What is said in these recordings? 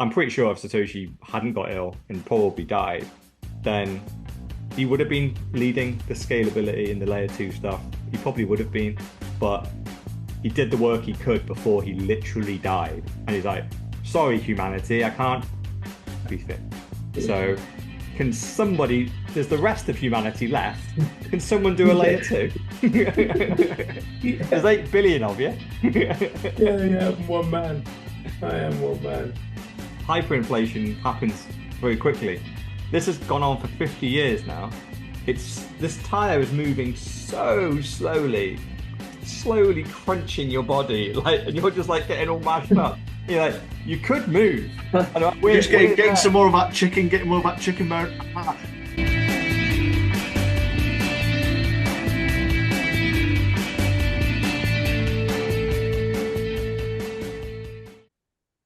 I'm pretty sure if Satoshi hadn't got ill and probably died, then he would have been leading the scalability in the layer two stuff. He probably would have been, but he did the work he could before he literally died. And he's like, sorry, humanity, I can't be fit. So can somebody, there's the rest of humanity left. Can someone do a layer two? There's 8 billion of you. Yeah, I'm one man. I am one man. Hyperinflation happens very quickly. This has gone on for 50 years now. This tire is moving so slowly, slowly crunching your body, and you're just like getting all mashed up. You're like, you could move. And We're just getting some more of that chicken, getting more of that chicken bone.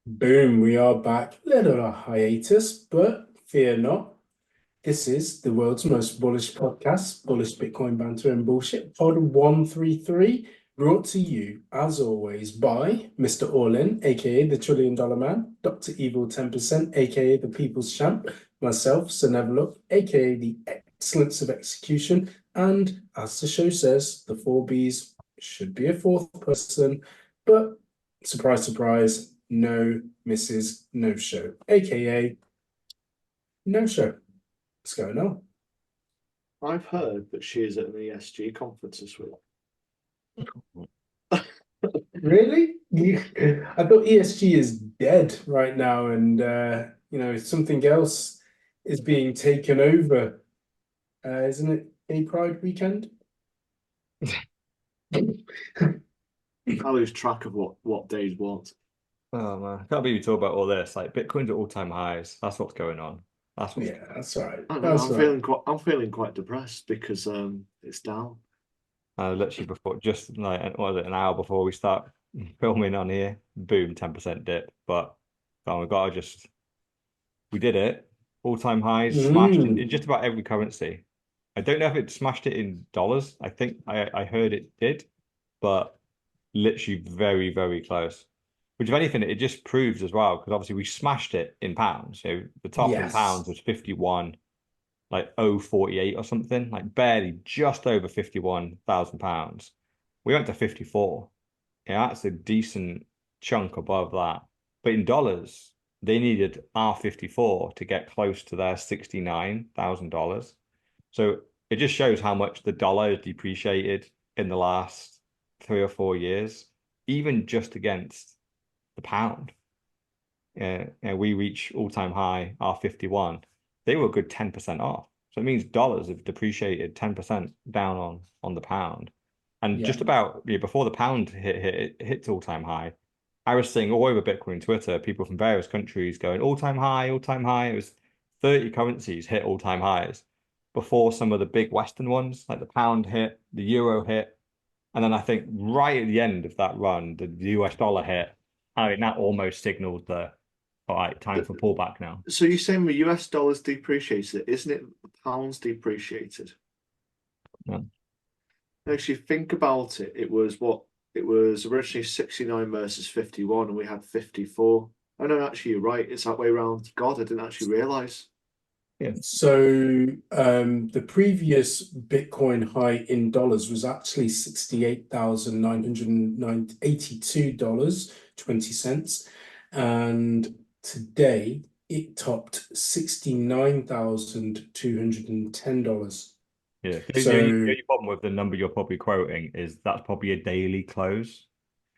Boom, we are back. Little a hiatus, but fear not. This is the world's most bullish podcast, Bullish Bitcoin Banter and Bullshit, Pod 133, brought to you, as always, by Mr. Orlin, aka the $1 Trillion Man, Dr. Evil 10%, aka the People's Champ, myself, Sir Neverlook, aka the Excellence of Execution, and as the show says, the 4Bs should be a fourth person, but surprise, surprise, no Mrs. No Show, aka No Show. What's going on? I've heard that she is at an ESG conference this week. Really? I thought ESG is dead right now, and something else is being taken over. Isn't it a Pride weekend? I lose track of what days what. Oh man, I can't believe you talk about all this. Like Bitcoin's at all-time highs. That's what's going on. That's what's Yeah, that's right. I know, That's right. I'm feeling quite depressed because it's down. literally before, just like what was it, an hour before we start filming on here, boom, 10% dip. But oh, we did it. All-time highs, smashed in just about every currency. I don't know if it smashed it in dollars. I think I heard it did, but literally very, very close. Which, if anything, it just proves as well, because obviously we smashed it in pounds. So the top in Yes. pounds was 51, like 048 or something, like barely just over £51,000. We went to 54. Yeah, that's a decent chunk above that. But in dollars, they needed our 54 to get close to their $69,000. So it just shows how much the dollar has depreciated in the last 3 or 4 years, even just against the pound. We reach all-time high R51. They were a good 10% off. So it means dollars have depreciated 10% down on the pound. And just about before the pound hits all-time high, I was seeing all over Bitcoin Twitter, people from various countries going all-time high, all-time high. It was 30 currencies hit all-time highs before some of the big Western ones, like the pound hit, the euro hit. And then I think right at the end of that run, the US dollar hit. I mean, that almost signaled the all right, time for pullback now. So you're saying the US dollar's depreciated, isn't it? The pound's depreciated. Yeah. Actually, think about it. It was originally 69 versus 51, and we had 54. Oh no, actually, you're right. It's that way around. God, I didn't actually realize. Yeah. So the previous Bitcoin high in dollars was actually $68,982.20. And today it topped $69,210. Yeah. So The only problem with the number you're probably quoting is that's probably a daily close.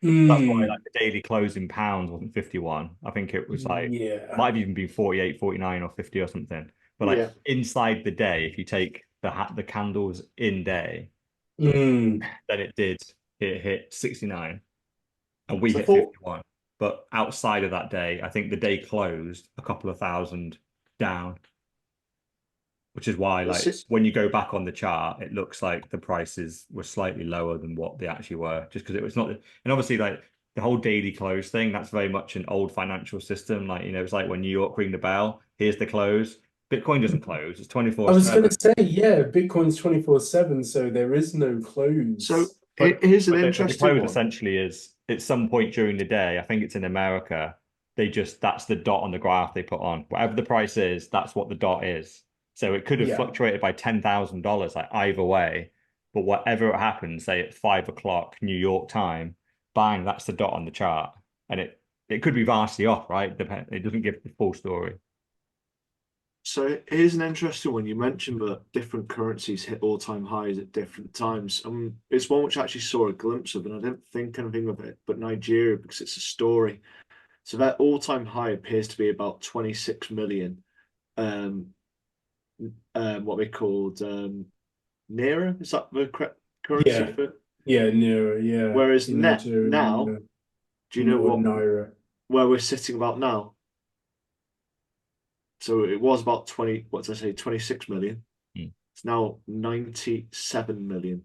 That's why like the daily close in pounds wasn't 51. I think it was like yeah. might have even been 48, 49 or 50 or something. But like inside the day, if you take the candles in day, then it hit 69 and we So hit 51. But outside of that day, I think the day closed a couple of thousand down, which is why like when you go back on the chart, it looks like the prices were slightly lower than what they actually were, just because it was not. And obviously, like the whole daily close thing, that's very much an old financial system. Like, it's like when New York ring the bell, here's the close. Bitcoin doesn't close, it's I was 24/7. going to say, yeah, Bitcoin's 24/7, so there is no close. So here's an the interesting close one. essentially is at some point during the day, I think it's in America, that's the dot on the graph they put on. Whatever the price is, that's what the dot is. So it could have Yeah. fluctuated by $10,000, like either way. But whatever happens, say at 5 o'clock New York time, bang, that's the dot on the chart. And it could be vastly off, right? It doesn't give the full story. So here's an interesting one. You mentioned that different currencies hit all-time highs at different times. It's one which I actually saw a glimpse of, and I didn't think anything of it. But Nigeria, because it's a story. So their all-time high appears to be about 26 million. Um, what we called naira. Is that the correct currency Yeah. for? Yeah, Naira, yeah. Whereas In net now, Nigeria, do you know or what Naira. where we're sitting about now? So it was about 20, what did I say, 26 million. Hmm. It's now 97 million.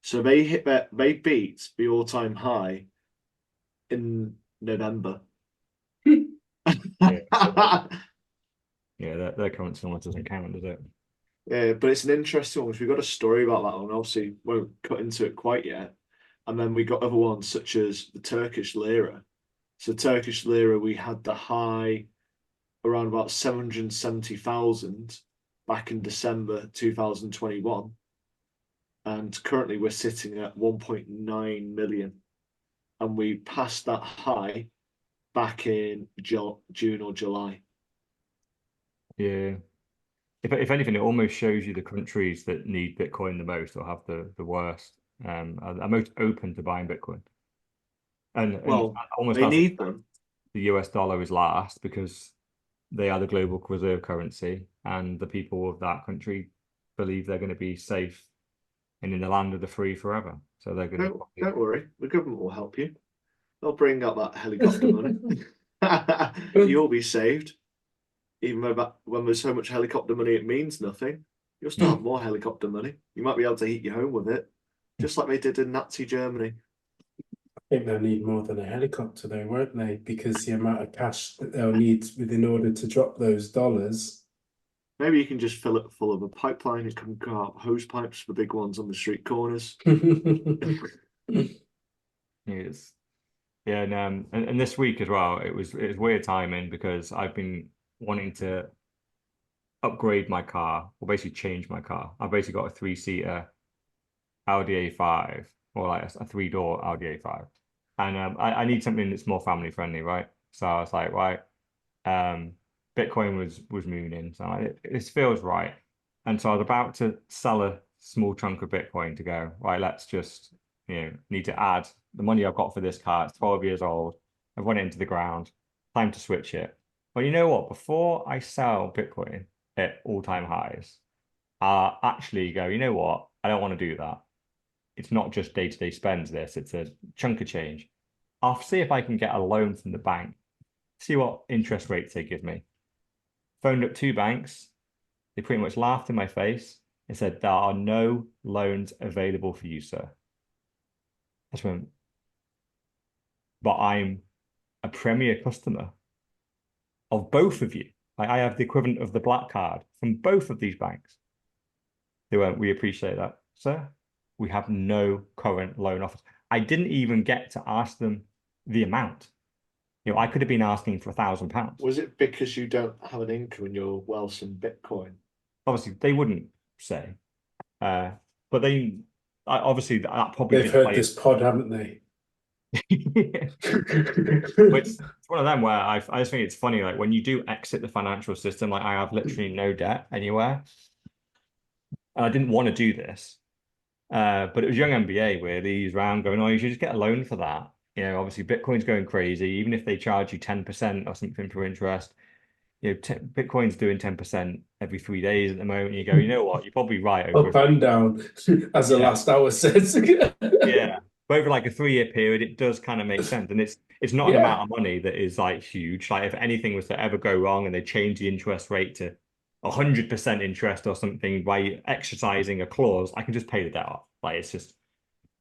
So they beat the all-time high in November. Yeah. Yeah, their currency almost doesn't count, does it? Yeah, but it's an interesting one because we've got a story about that one. Obviously, won't cut into it quite yet. And then we got other ones such as the Turkish lira. So Turkish lira, we had the high around about 770,000 back in December 2021. And currently we're sitting at 1.9 million. And we passed that high back in June or July. Yeah. If anything, it almost shows you the countries that need Bitcoin the most or have the worst, are most open to buying Bitcoin. And Well, almost they as need them. the US dollar is last because they are the global reserve currency, and the people of that country believe they're going to be safe and in the land of the free forever. So they're going to probably. Don't worry, the government will help you. They'll bring up that helicopter money. You'll be saved. Even though when there's so much helicopter money, it means nothing. You'll still have more helicopter money. You might be able to heat your home with it, just like they did in Nazi Germany. I think they'll need more than a helicopter, though, won't they? Because the amount of cash that they'll need in order to drop those dollars. Maybe you can just fill it full of a pipeline. It can go out hose pipes, the big ones on the street corners. Yes. Yeah, and this week as well, it was weird timing because I've been wanting to upgrade my car or basically change my car. I've basically got a three-seater Audi A5 or like a three-door Audi A5. And I need something that's more family friendly, right? So I was like, right, um, Bitcoin was mooning, so this feels right. And so I was about to sell a small chunk of Bitcoin to go, right, let's just, need to add the money I've got for this car. It's 12 years old. I've run it into the ground. Time to switch it. Well, you know what? Before I sell Bitcoin at all-time highs, I actually go, you know what? I don't want to do that. It's not just day-to-day spends this, it's a chunk of change. I'll see if I can get a loan from the bank, see what interest rates they give me. Phoned up two banks. They pretty much laughed in my face and said, there are no loans available for you, sir. I just went, but I'm a premier customer of both of you. Like, I have the equivalent of the black card from both of these banks. They went, we appreciate that, sir. We have no current loan offers. I didn't even get to ask them the amount. I could have been asking for £1,000. Was it because you don't have an income and you're well some Bitcoin? Obviously, they wouldn't say, but obviously that probably They've did heard play. this pod, haven't they? It's one of them where I just think it's funny, like when you do exit the financial system, like I have literally no debt anywhere. And I didn't want to do this. But it was young MBA where he's around going, oh, you should just get a loan for that. Obviously Bitcoin's going crazy, even if they charge you 10% or something for interest. Bitcoin's doing 10% every 3 days at the moment. You go, you know what? You're probably right over Up and down, as the last hour says. yeah. But over like a 3-year period, it does kind of make sense. And it's not an Yeah. amount of money that is like huge. Like if anything was to ever go wrong and they change the interest rate to 100% interest or something by exercising a clause, I can just pay the debt off. Like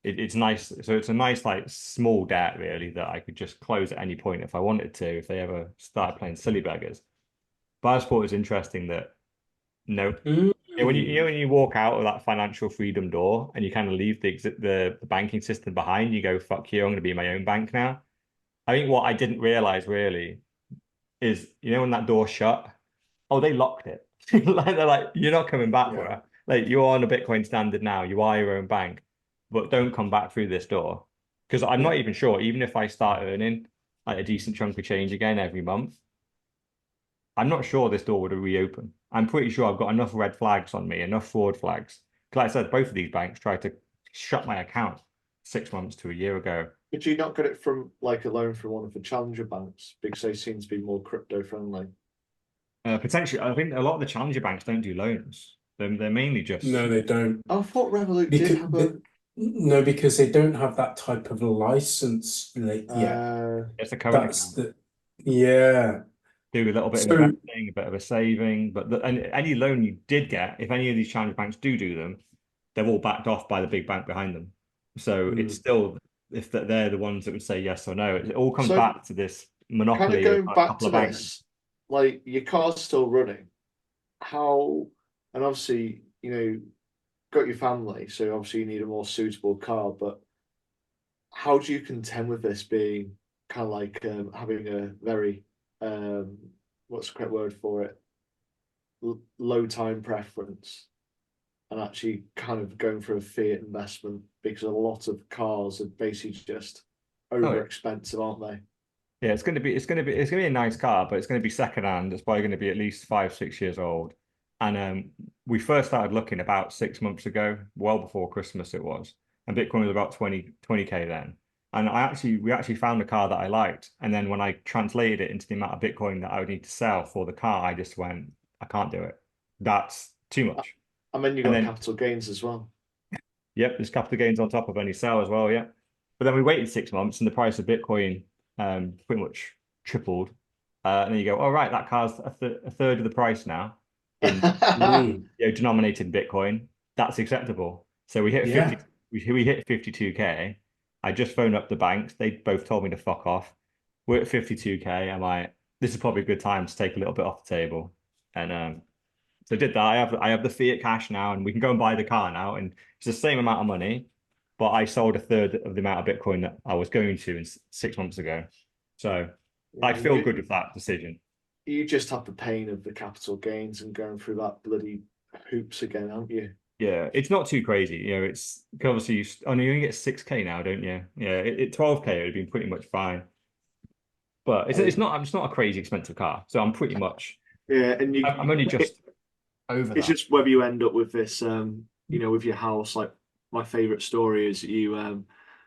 it's nice. So it's a nice like small debt really that I could just close at any point if I wanted to, if they ever started playing silly beggars. But I just thought it was interesting that no. Yeah, when you walk out of that financial freedom door and you kind of leave the banking system behind, you go, fuck you, I'm going to be my own bank now. I think what I didn't realize really is, when that door shut, oh, they locked it. Like they're like, you're not coming back, Yeah. bro. Like you're on a Bitcoin standard now. You are your own bank, but don't come back through this door. Because I'm not Yeah. even sure, even if I start earning like a decent chunk of change again every month, I'm not sure this door would reopen. I'm pretty sure I've got enough red flags on me, enough fraud flags. Because like I said, both of these banks tried to shut my account 6 months to a year ago. Could you not get it from like a loan from one of the challenger banks because they seem to be more crypto friendly? Potentially, I think a lot of the challenger banks don't do loans. They're mainly just No, they don't. I thought Revolut did Because have a. no, because they don't have that type of license yet. it's a current That's account. the yeah. Do a little bit of So investing, a bit of a saving, but and any loan you did get, if any of these challenger banks do them, they're all backed off by the big bank behind them. So it's mm, still if they're the ones that would say yes or no. It all comes So back to this kind of monopoly of going a back couple to of banks. this, like your car's still running. How, and obviously, got your family, so obviously you need a more suitable car, but how do you contend with this being kind of like having a very um what's the correct word for it? Low time preference and actually kind of going for a fiat investment because a lot of cars are basically just Oh over expensive, aren't they? yeah, it's gonna be a nice car, but it's gonna be second hand. It's probably gonna be at least 5, 6 years old. And we first started looking about 6 months ago, well before Christmas it was. And Bitcoin was about 20K then. And we actually found a car that I liked. And then when I translated it into the amount of Bitcoin that I would need to sell for the car, I just went, I can't do it. That's too much. And then you And got then capital gains as well. yep, there's capital gains on top of any sell as well, yeah. But then we waited 6 months and the price of Bitcoin pretty much tripled. And then you go, all right, that car's a third of the price now in mm, denominated Bitcoin. That's acceptable. So we hit 50, yeah. we hit 52K. I just phoned up the banks. They both told me to fuck off. We're at 52K. I'm like, this is probably a good time to take a little bit off the table. And so I did that. I have the fiat cash now, and we can go and buy the car now, and it's the same amount of money, but I sold a third of the amount of Bitcoin that I was going to 6 months ago. So I feel you good with that decision. you just have the pain of the capital gains and going through that bloody hoops again, aren't you? Yeah, it's not too crazy. It's obviously you only get 6K now, don't you? Yeah, 12K it would have been pretty much fine. But it's I it's mean, not it's not a crazy expensive car. So I'm pretty much yeah, and I'm only just over it's that. just whether you end up with this, with your house. Like my favorite story is you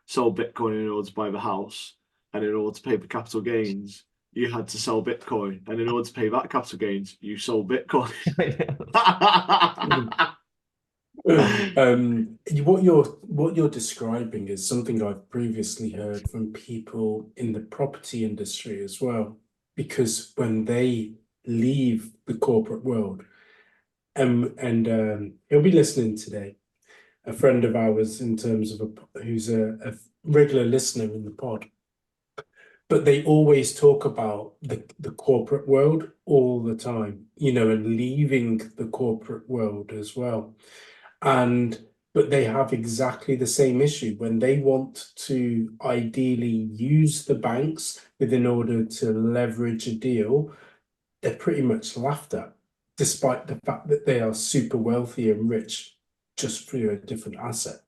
sold Bitcoin in order to buy the house, and in order to pay the capital gains, you had to sell Bitcoin, and in order to pay that capital gains, you sold Bitcoin. What you're describing is something I've previously heard from people in the property industry as well, because when they leave the corporate world, and he'll be listening today, a friend of ours in terms of who's a regular listener in the pod, but they always talk about the corporate world all the time, and leaving the corporate world as well. And but they have exactly the same issue when they want to ideally use the banks within order to leverage a deal, they're pretty much laughed at, despite the fact that they are super wealthy and rich just through a different asset.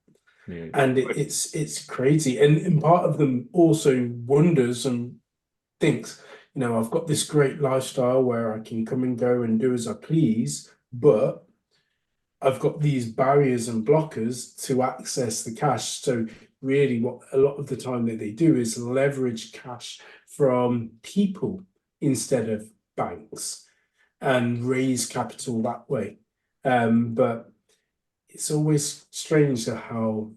Yeah. And it's crazy. And part of them also wonders and thinks, I've got this great lifestyle where I can come and go and do as I please, but I've got these barriers and blockers to access the cash. So really what a lot of the time that they do is leverage cash from people instead of banks and raise capital that way. But it's always strange how,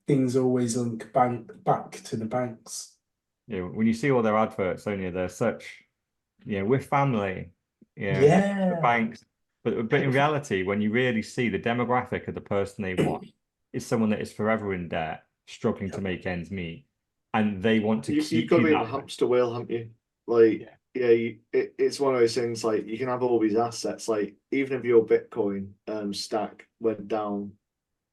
things always link back to the banks. When you see all their adverts, only they're such, we're family, the Yeah. banks. But in reality, when you really see the demographic of the person they want, is someone that is forever in debt, struggling to Yep. make ends meet, and they want to You've keep got to you be in the that way. hamster wheel, haven't you? Like, Yeah. yeah, it's one of those things. Like, you can have all these assets. Like, even if your Bitcoin stack went down,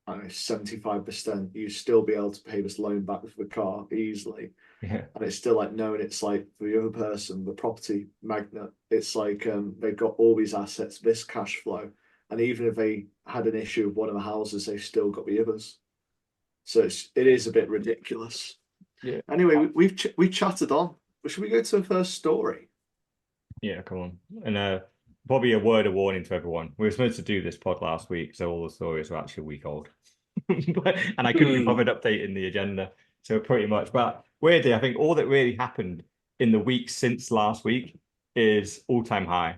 I don't know, 75%, you'd still be able to pay this loan back for the car easily. Yeah. and it's still like knowing it's like for the other person, the property magnate, it's like they've got all these assets, this cash flow, and even if they had an issue with one of the houses, they've still got the others. So it is a bit ridiculous. Yeah. Anyway, we chatted on. Should we go to the first story? Yeah, come on. And probably a word of warning to everyone. We were supposed to do this pod last week, so all the stories were actually a week old. And I couldn't be bothered updating the agenda. So pretty much. But weirdly, I think all that really happened in the week since last week is all-time high.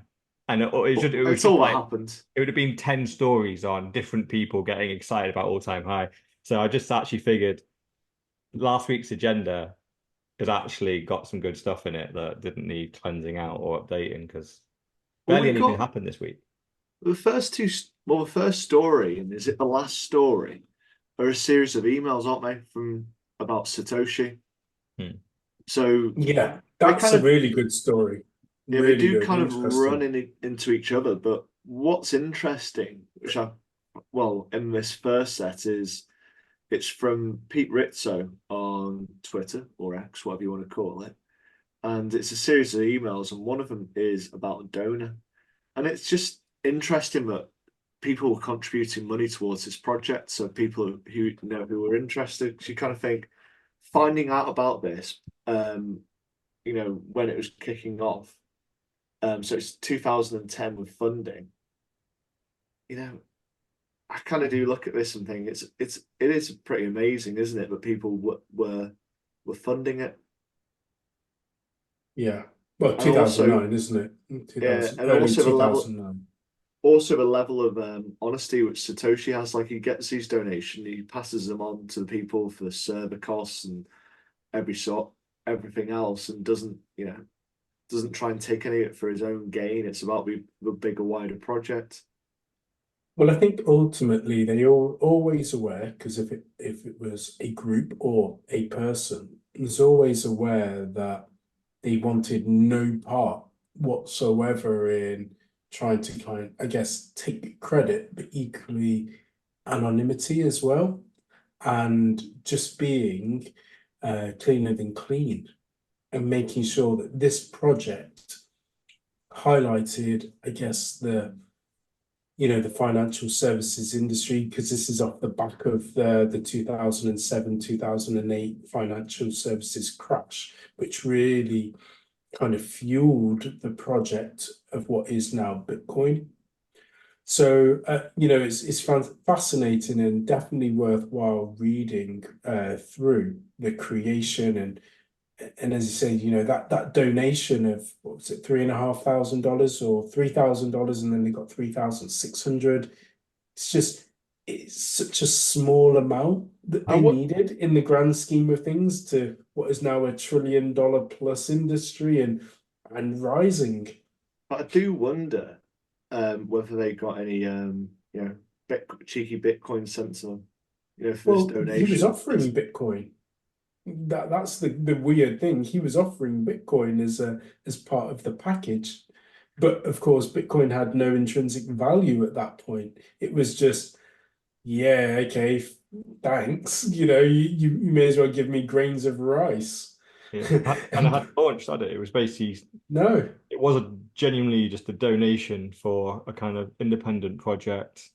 And it was It's just all that like happened. it would have been 10 stories on different people getting excited about all-time high. So I just actually figured last week's agenda has actually got some good stuff in it that didn't need cleansing out or updating because Well, barely we anything got happened this week. the first two. Well, the first story, and is it the last story? Are a series of emails, aren't they, from about Satoshi? Hmm. So Yeah, they that's kind a of, really good story. yeah, they Really do good, kind of run interesting. into each other. But what's interesting, well, in this first set is it's from Pete Rizzo on Twitter or X, whatever you want to call it. And it's a series of emails, and one of them is about a donor. And it's just interesting that people were contributing money towards this project. So people who you know who were interested, 'cause you kind of think finding out about this, when it was kicking off. So it's 2010 with funding. You know, I kind of do look at this and think it is pretty amazing, isn't it? That people were funding it, Yeah. Well, and also 2009, isn't it? yeah, 2000, and early also the level 2009. also the level of honesty which Satoshi has. Like he gets these donations, he passes them on to the people for the server costs and every sort everything else, and doesn't try and take any of it for his own gain. It's about the bigger, wider project. Well, I think ultimately they are always aware, because if it was a group or a person, is always aware that they wanted no part whatsoever in trying to I guess, take credit, but equally anonymity as well, and just being cleaner than clean, and making sure that this project highlighted, I guess, the financial services industry, because this is off the back of the 2007, 2008 financial services crash, which really kind of fueled the project of what is now Bitcoin. So, it's fascinating and definitely worthwhile reading through the creation, and as you say, that donation of, what was it, $3,500 or $3,000, and then they got 3,600. It's such a small amount that they And what needed in the grand scheme of things to what is now $1 trillion plus industry and rising. But I do wonder whether they got any cheeky Bitcoin sent to them, for this Well, he was donation. offering Bitcoin. That's the weird thing. He was offering Bitcoin as part of the package. But of course, Bitcoin had no intrinsic value at that point. It was just, yeah, okay, thanks. You may as well give me grains of rice. Yeah. And I hadn't launched, had it? It was basically No, it was genuinely just a donation for a kind of independent project.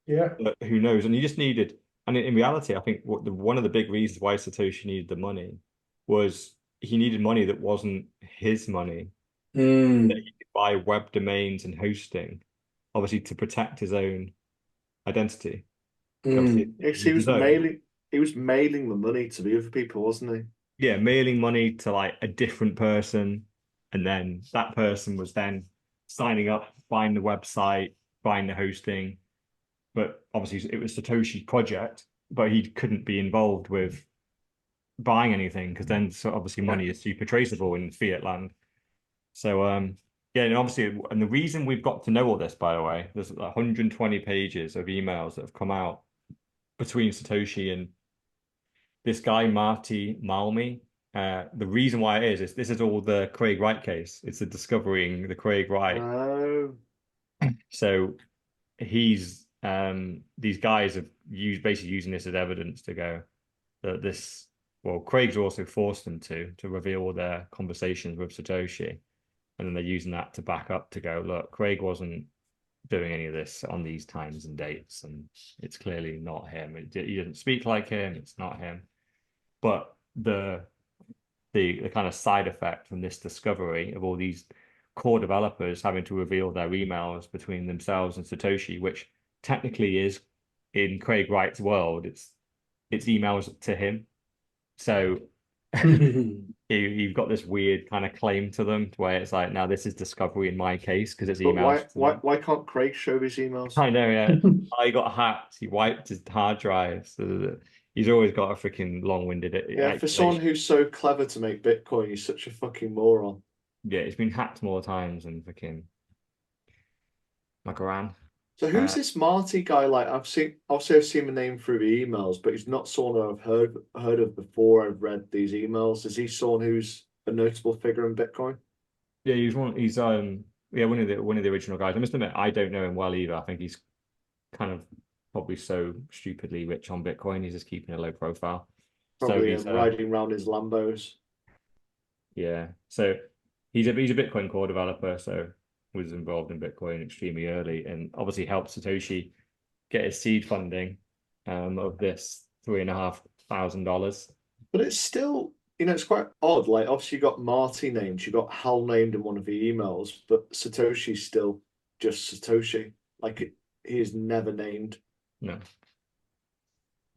yeah. But who knows? And you just needed, and in reality, I think one of the big reasons why Satoshi needed the money was he needed money that wasn't his money, that Mm, he could buy web domains and hosting, obviously to protect his own identity. Obviously, mm, Yes, his own. he was mailing the money to the other people, wasn't he? Yeah, mailing money to like a different person, and then that person was then signing up, buying the website, buying the hosting. But obviously, it was Satoshi's project, but he couldn't be involved with buying anything because then, so obviously, yeah. money is super traceable in fiat land. So, yeah, and obviously, and the reason we've got to know all this, by the way, there's 120 pages of emails that have come out between Satoshi and this guy Marty Malmi. The reason why it is this is all the Craig Wright case. It's the discovering the Craig Wright. Oh, So he's these guys have used basically using this as evidence to go that this well, Craig's also forced them to reveal all their conversations with Satoshi, and then they're using that to back up to go, look, Craig wasn't doing any of this on these times and dates, and it's clearly not him. He didn't speak like him. It's not him. But the kind of side effect from this discovery of all these core developers having to reveal their emails between themselves and Satoshi, which technically is in Craig Wright's world, it's emails to him. So you've got this weird kind of claim to them where it's like, now this is discovery in my case because it's But emails. why can't Craig show his emails? I know, yeah. I got hacked. He wiped his hard drives. He's always got a freaking long-winded Yeah, for someone who's so clever to make Bitcoin, he's such a fucking moron. Yeah, he's been hacked more times than freaking Macaran. So who's this Marty guy? Like I've seen the name through the emails, but he's not someone I've heard of before I've read these emails. Is he someone who's a notable figure in Bitcoin? Yeah, he's yeah, one of the original guys. I must admit, I don't know him well either. I think he's kind of probably so stupidly rich on Bitcoin, he's just keeping a low profile. Probably So he's riding around his Lambos. Yeah. So he's a Bitcoin core developer, so was involved in Bitcoin extremely early and obviously helped Satoshi get his seed funding of this $3,500. But it's still, it's quite odd. Like obviously you got Marty named, you got Hal named in one of the emails, but Satoshi's still just Satoshi. Like he is never named. No.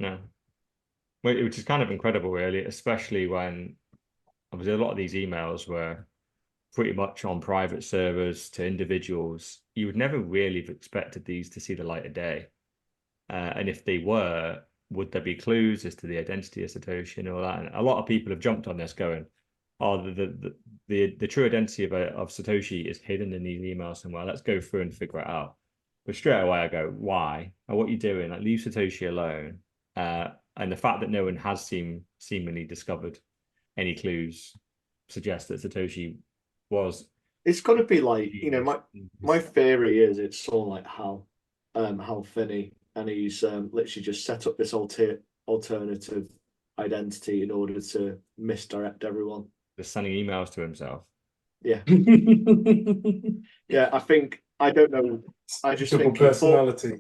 No. Which is kind of incredible, really, especially when obviously a lot of these emails were pretty much on private servers to individuals. You would never really have expected these to see the light of day. And if they were, would there be clues as to the identity of Satoshi and all that? And a lot of people have jumped on this going, oh, the true identity of Satoshi is hidden in these emails somewhere. Let's go through and figure it out. But straight away I go, why? And what are you doing? Like leave Satoshi alone. And the fact that no one has seemingly discovered any clues suggests that Satoshi was. It's got to be like, my theory is it's someone like Hal Finney, and he's literally just set up this alternative identity in order to misdirect everyone. Just sending emails to himself. Yeah. Yeah, I don't know. I just think personality.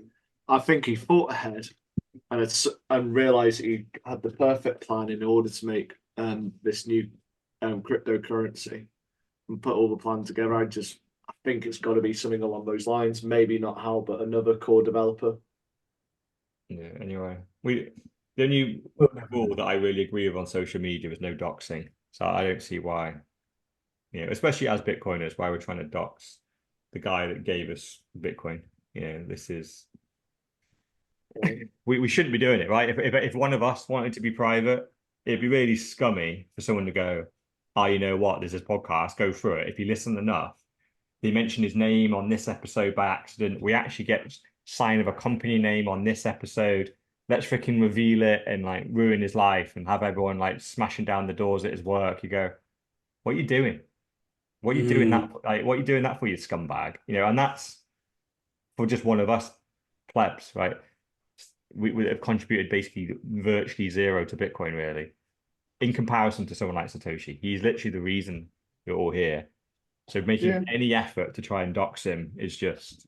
I think he thought ahead and realized he had the perfect plan in order to make this new cryptocurrency and put all the plan together. I think it's got to be something along those lines. Maybe not Hal, but another core developer. Yeah. Anyway, the only rule that I really agree with on social media is no doxing. So I don't see why, especially as Bitcoiners, why we're trying to dox the guy that gave us Bitcoin. This is we shouldn't be doing it, right? If one of us wanted to be private, it'd be really scummy for someone to go, oh, you know what? There's this podcast. Go through it. If you listen enough, they mention his name on this episode by accident. We actually get sign of a company name on this episode. Let's freaking reveal it and like ruin his life and have everyone like smashing down the doors at his work. You go, what are you doing? What are you doing that? Like, what are you doing that for, you scumbag? And that's for just one of us plebs, right? We have contributed basically virtually zero to Bitcoin, really, in comparison to someone like Satoshi. He's literally the reason you're all here. So making any effort to try and dox him is just,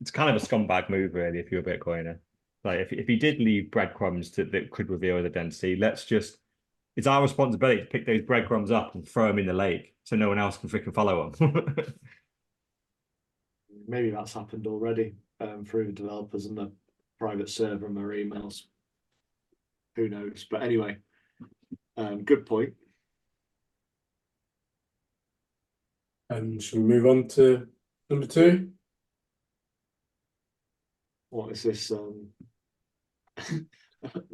it's kind of a scumbag move, really, if you're a Bitcoiner. Like if he did leave breadcrumbs that could reveal his identity, it's our responsibility to pick those breadcrumbs up and throw them in the lake so no one else can freaking follow them. Maybe that's happened already through developers and the private server and their emails. Who knows? But anyway, good point. And should we move on to number 2? What is this?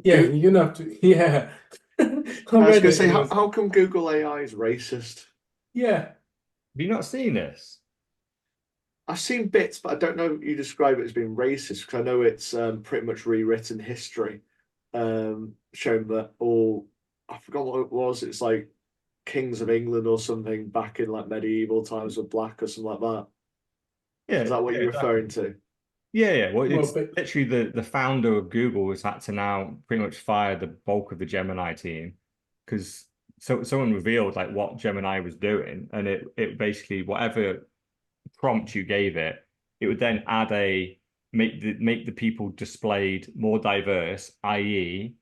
Yeah, you're gonna have to. Yeah. I was going to say, how come Google AI is racist? Yeah. Have you not seen this? I've seen bits, but I don't know you describe it as being racist because I know it's pretty much rewritten history, showing that I forgot what it was. It's like kings of England or something back in like medieval times were black or something like that. Yeah. Is that what you're referring to? Yeah. Well, Well, it's but literally the founder of Google has had to now pretty much fire the bulk of the Gemini team because someone revealed like what Gemini was doing, and it basically whatever prompt you gave it, it would then add a make the people displayed more diverse, i.e.,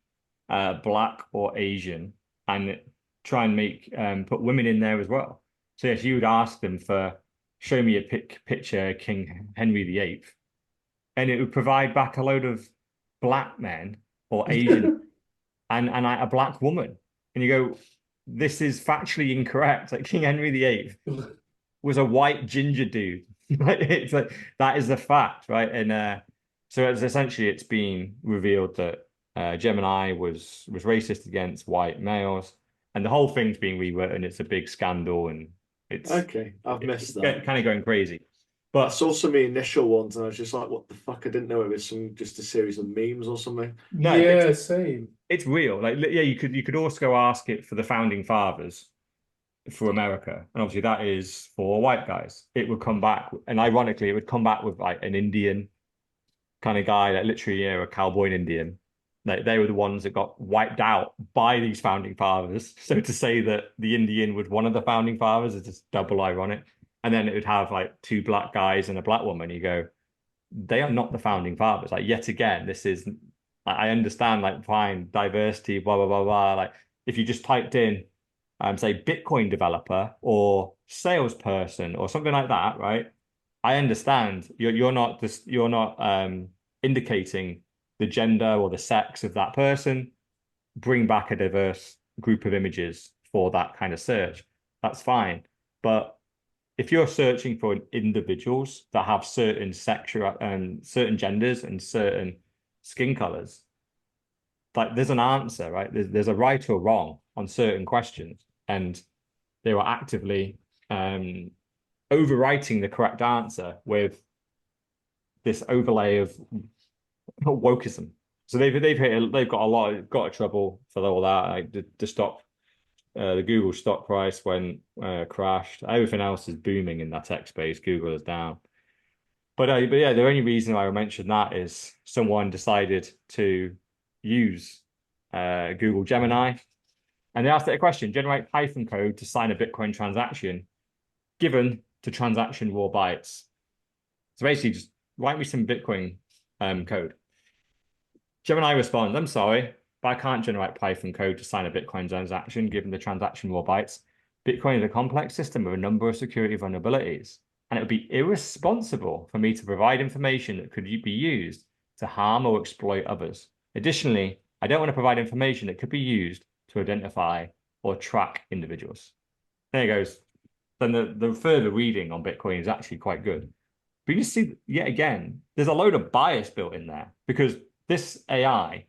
black or Asian, and try and make put women in there as well. So yes, you would ask them for show me a picture of King Henry VIII, and it would provide back a load of black men or Asian and a black woman, and you go, this is factually incorrect. Like King Henry VIII was a white ginger dude. It's like that is a fact, right? And so it's essentially it's been revealed that Gemini was racist against white males, and the whole thing's being rewritten. It's a big scandal, and Okay, I've missed that. kind of going crazy. I But saw some of the initial ones and I was just like, what the fuck? I didn't know it was just a series of memes or something. no, yeah, same. it's real. Like yeah, you could also go ask it for the founding fathers for America, and obviously that is for white guys. It would come back, and ironically, it would come back with like an Indian kind of guy, like literally, a cowboy and Indian. Like they were the ones that got wiped out by these founding fathers. So to say that the Indian was one of the founding fathers is just double ironic. And then it would have like two black guys and a black woman. You go, they are not the founding fathers. Like yet again, this is I understand like fine diversity, blah blah blah blah. Like if you just typed in say Bitcoin developer or salesperson or something like that, right? I understand you're not indicating the gender or the sex of that person. Bring back a diverse group of images for that kind of search. That's fine. But if you're searching for individuals that have certain sexual and certain genders and certain skin colors, like there's an answer, right? There's a right or wrong on certain questions, and they were actively overwriting the correct answer with this overlay of wokeism. So they've got got a trouble for all that. Like the stock, the Google stock price went crashed. Everything else is booming in that tech space. Google is down. But yeah, the only reason I mentioned that is someone decided to use Google Gemini, and they asked it a question: generate Python code to sign a Bitcoin transaction, given to transaction raw bytes. So basically, just write me some Bitcoin code. Gemini responds, I'm sorry, but I can't generate Python code to sign a Bitcoin transaction given the transaction raw bytes. Bitcoin is a complex system with a number of security vulnerabilities, and it would be irresponsible for me to provide information that could be used to harm or exploit others. Additionally, I don't want to provide information that could be used to identify or track individuals. There it goes. Then the further reading on Bitcoin is actually quite good. But you see, yet again, there's a load of bias built in there because this AI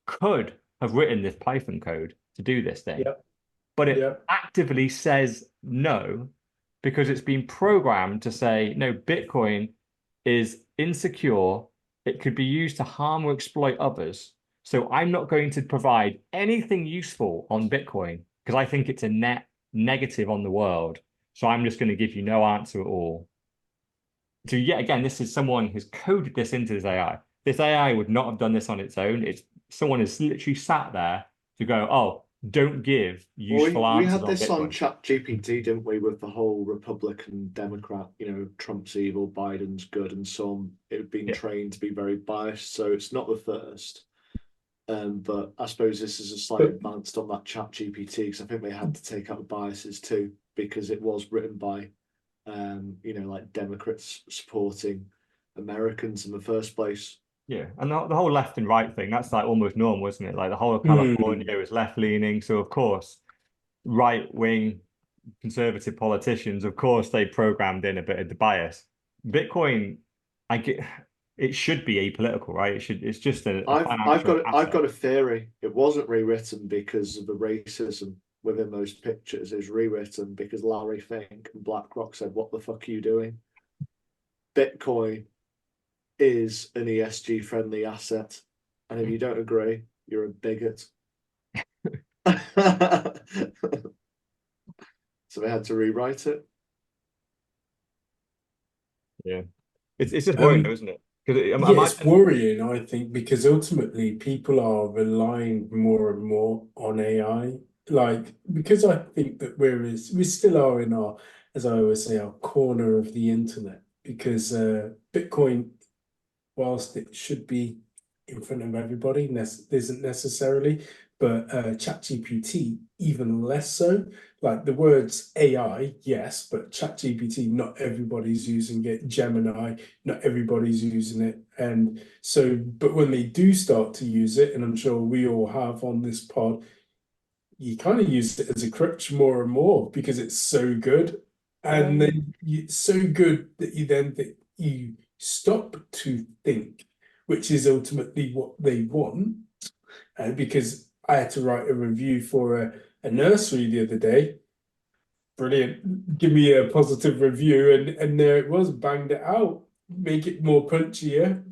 could have written this Python code to do this thing, Yep. but it Yep. actively says no because it's been programmed to say, no, Bitcoin is insecure. It could be used to harm or exploit others. So I'm not going to provide anything useful on Bitcoin because I think it's a net negative on the world. So I'm just going to give you no answer at all. So yet again, this is someone who's coded this into this AI. This AI would not have done this on its own. It's someone has literally sat there to go, oh, don't give Well, useful we answers had on this on Bitcoin. ChatGPT, didn't we, with the whole Republican Democrat, Trump's evil, Biden's good, and so on. It had been Yeah. trained to be very biased, so it's not the first. But I suppose this is a slight But advanced on that ChatGPT because I think they had to take out the biases too because it was written by, like Democrats supporting Americans in the first place. Yeah. And the whole left and right thing, that's like almost normal, isn't it? Like the whole of hmm, California is left leaning. So of course, right wing conservative politicians, of course, they programmed in a bit of the bias. Bitcoin, I get it should be apolitical, right? It's just a financial I've asset. got a theory. It wasn't rewritten because of the racism within those pictures. It was rewritten because Larry Fink and BlackRock said, "What the fuck are you doing?" Bitcoin is an ESG friendly asset, and if you don't agree, you're a bigot. So they had to rewrite it. Yeah. It's just worrying though, um, isn't it? Because Yeah, it's worrying, I think, because ultimately people are relying more and more on AI. Like, because I think that we still are in our, as I always say, our corner of the internet. Because Bitcoin, whilst it should be in front of everybody, isn't necessarily, but ChatGPT even less so. Like the words AI, yes, but ChatGPT, not everybody's using it. Gemini, not everybody's using it. And so, but when they do start to use it, and I'm sure we all have on this pod, you kind of use it as a crutch more and more because it's so good. And then it's so good that you then think you stop to think, which is ultimately what they want. And because I had to write a review for a nursery the other day, brilliant. Give me a positive review, and there it was, banged it out. Make it more punchier.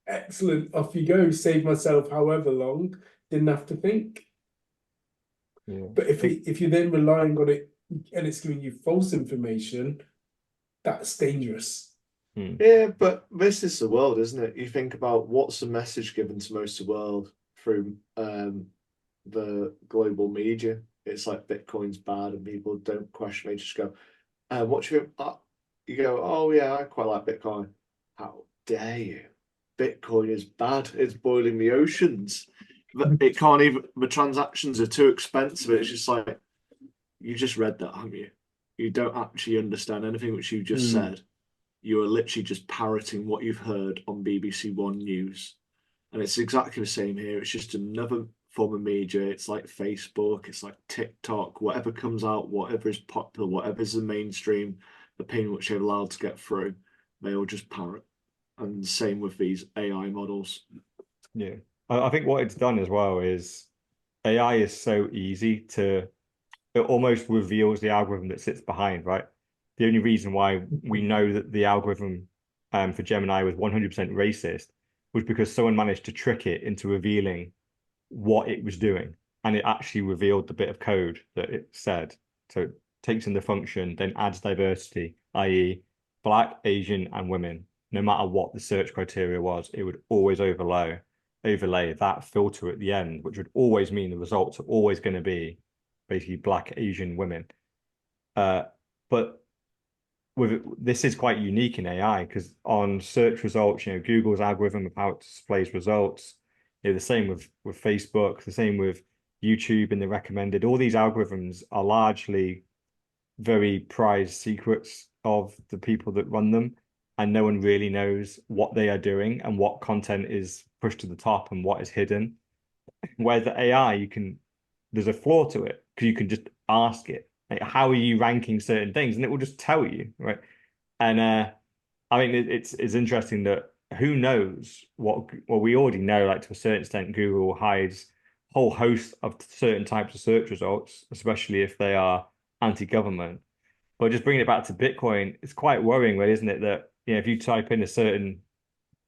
Excellent. Off you go. Save myself however long. Didn't have to think. Yeah. But if you're then relying on it and it's giving you false information, that's dangerous. Yeah, but this is the world, isn't it? You think about what's the message given to most of the world through the global media. It's like Bitcoin's bad and people don't question it. Just go, what do you think? You go, oh yeah, I quite like Bitcoin. How dare you? Bitcoin is bad. It's boiling the oceans. It can't even, the transactions are too expensive. It's just like, you just read that, haven't you? You don't actually understand anything which you just said. You are literally just parroting what you've heard on BBC One News. And it's exactly the same here. It's just another form of media. It's like Facebook, it's like TikTok, whatever comes out, whatever is popular, whatever's the mainstream opinion which they're allowed to get through, they all just parrot. And same with these AI models. Yeah. I think what it's done as well is AI is so easy to, it almost reveals the algorithm that sits behind, right? The only reason why we know that the algorithm for Gemini was 100% racist was because someone managed to trick it into revealing what it was doing. And it actually revealed the bit of code that it said. So it takes in the function, then adds diversity, i.e., Black, Asian, and women. No matter what the search criteria was, it would always overlay that filter at the end, which would always mean the results are always going to be basically Black, Asian, women. But this is quite unique in AI because on search results, Google's algorithm of how it displays results, the same with Facebook, the same with YouTube and the recommended. All these algorithms are largely very prized secrets of the people that run them, and no one really knows what they are doing and what content is pushed to the top and what is hidden. Whereas the AI, there's a flaw to it because you can just ask it, like, how are you ranking certain things, and it will just tell you, right? And I think it's interesting that who knows what, well, we already know, like, to a certain extent, Google hides a whole host of certain types of search results, especially if they are anti-government. But just bringing it back to Bitcoin, it's quite worrying, really, isn't it? That, if you type in a certain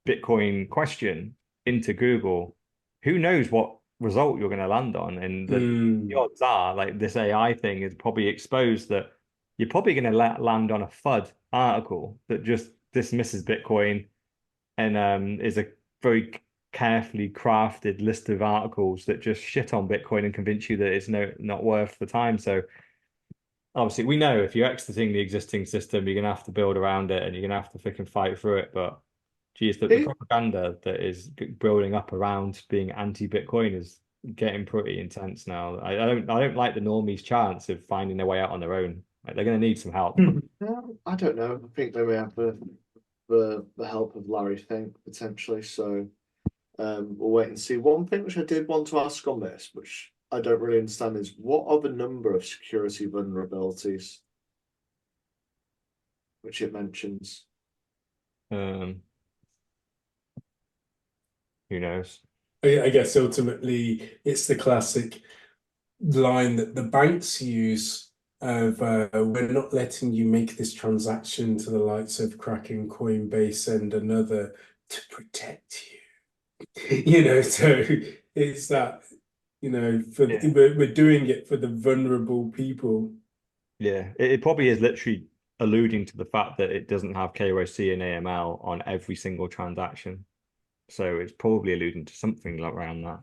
Bitcoin question into Google, who knows what result you're going to land on? And the odds are, like, this AI thing is probably exposed that you're probably going to land on a FUD article that just dismisses Bitcoin and is a very carefully crafted list of articles that just shit on Bitcoin and convince you that it's not worth the time. So obviously, we know if you're exiting the existing system, you're going to have to build around it and you're going to have to freaking fight through it. But geez, the propaganda that is building up around being anti-Bitcoin is getting pretty intense now. I don't like the normies' chance of finding their way out on their own. Like, they're going to need some help. I don't know. I think they may have the help of Larry Fink potentially. So we'll wait and see. One thing which I did want to ask on this, which I don't really understand, is what are the number of security vulnerabilities which it mentions? Um, who knows? I guess ultimately it's the classic line that the banks use of we're not letting you make this transaction to the likes of Kraken, Coinbase, and another to protect you. So it's that, Yeah. we're doing it for the vulnerable people. Yeah, it probably is literally alluding to the fact that it doesn't have KYC and AML on every single transaction. So it's probably alluding to something around that.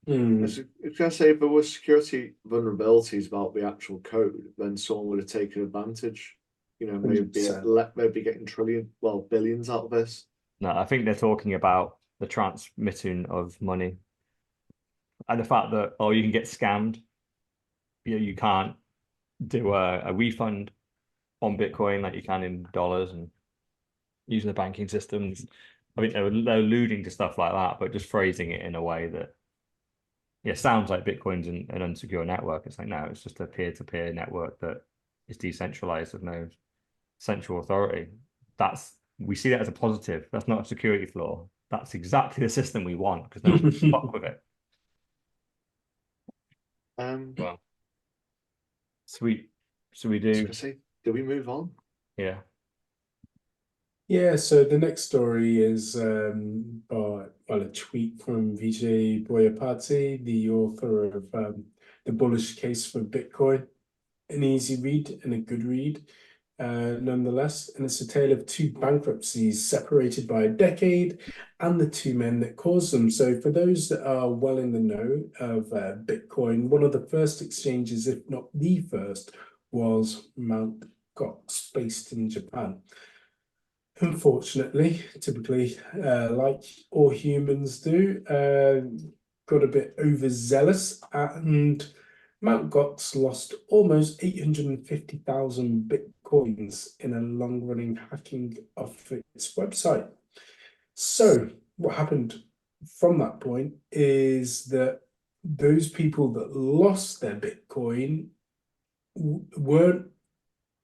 I was going to say, if there was security vulnerabilities about the actual code, then someone would have taken advantage. You know, maybe 100%. maybe getting billions out of this. No, I think they're talking about the transmitting of money and the fact that, oh, you can get scammed. You can't do a refund on Bitcoin like you can in dollars and using the banking systems. I think they're alluding to stuff like that, but just phrasing it in a way that, yeah, sounds like Bitcoin's an unsecure network. It's like, no, it's just a peer-to-peer network that is decentralized with no central authority. We see that as a positive. That's not a security flaw. That's exactly the system we want because no one can fuck with it. Well, sweet. So we I was do, going to say, do we move on? yeah. Yeah, so the next story is a tweet from Vijay Boyapati, the author of The Bullish Case for Bitcoin. An easy read and a good read, nonetheless. And it's a tale of two bankruptcies separated by a decade and the two men that caused them. So for those that are well in the know of Bitcoin, one of the first exchanges, if not the first, was Mt. Gox, based in Japan. Unfortunately, typically, like all humans do, got a bit overzealous, and Mt. Gox lost almost 850,000 bitcoins in a long-running hacking of its website. So, what happened from that point is that those people that lost their Bitcoin weren't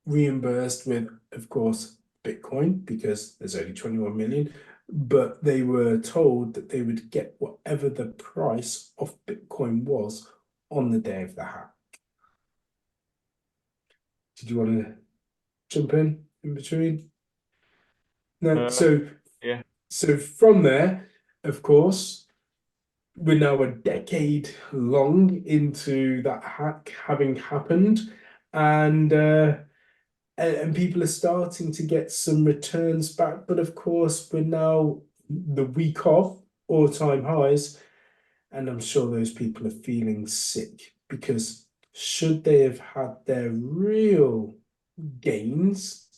reimbursed with, of course, Bitcoin, because there's only 21 million, but they were told that they would get whatever the price of Bitcoin was on the day of the hack. Did you want to jump in between? No, Yeah. so from there, of course, we're now a decade long into that hack having happened, and people are starting to get some returns back. But of course, we're now the week off all-time highs, and I'm sure those people are feeling sick because should they have had their real gains,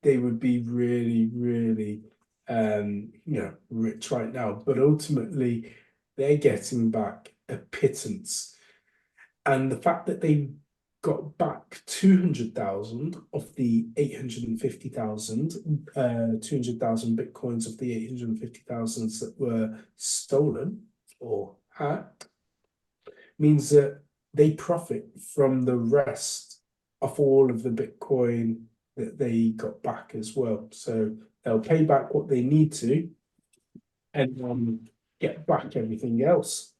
they would be really, really, rich right now. But ultimately, they're getting back a pittance, and the fact that they got back 200,000 of the 850,000, 200,000 bitcoins of the 850,000 that were stolen or hacked, means that they profit from the rest of all of the Bitcoin that they got back as well. So they'll pay back what they need to and get back everything else.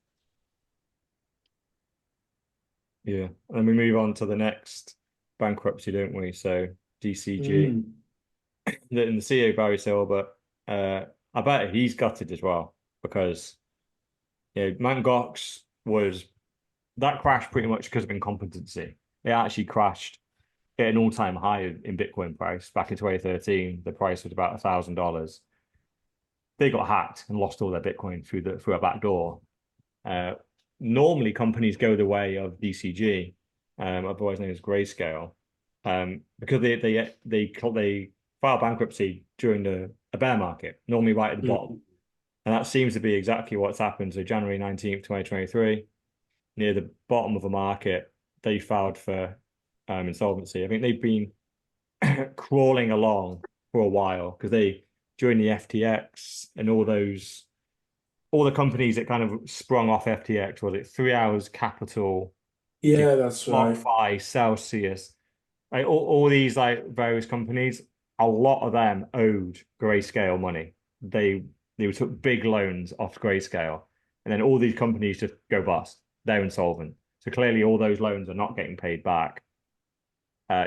Yeah. And we move on to the next bankruptcy, don't we? So DCG. And the CEO, Barry Silver, I bet he's gutted as well because Mt. Gox that crashed pretty much because of incompetency. It actually crashed at an all-time high in Bitcoin price back in 2013. The price was about $1,000. They got hacked and lost all their Bitcoin through a back door. Normally, companies go the way of DCG, otherwise known as Grayscale, because they file bankruptcy during a bear market, normally right at the bottom. And that seems to be exactly what's happened. So January 19th, 2023, near the bottom of the market, they filed for insolvency. I think they've been crawling along for a while because they during the FTX and all the companies that kind of sprung off FTX, was it 3 Hours Capital? Yeah, that's right. BlockFi, Celsius, like all these like various companies, a lot of them owed Grayscale money. They took big loans off Grayscale, and then all these companies just go bust. They're insolvent. So clearly, all those loans are not getting paid back.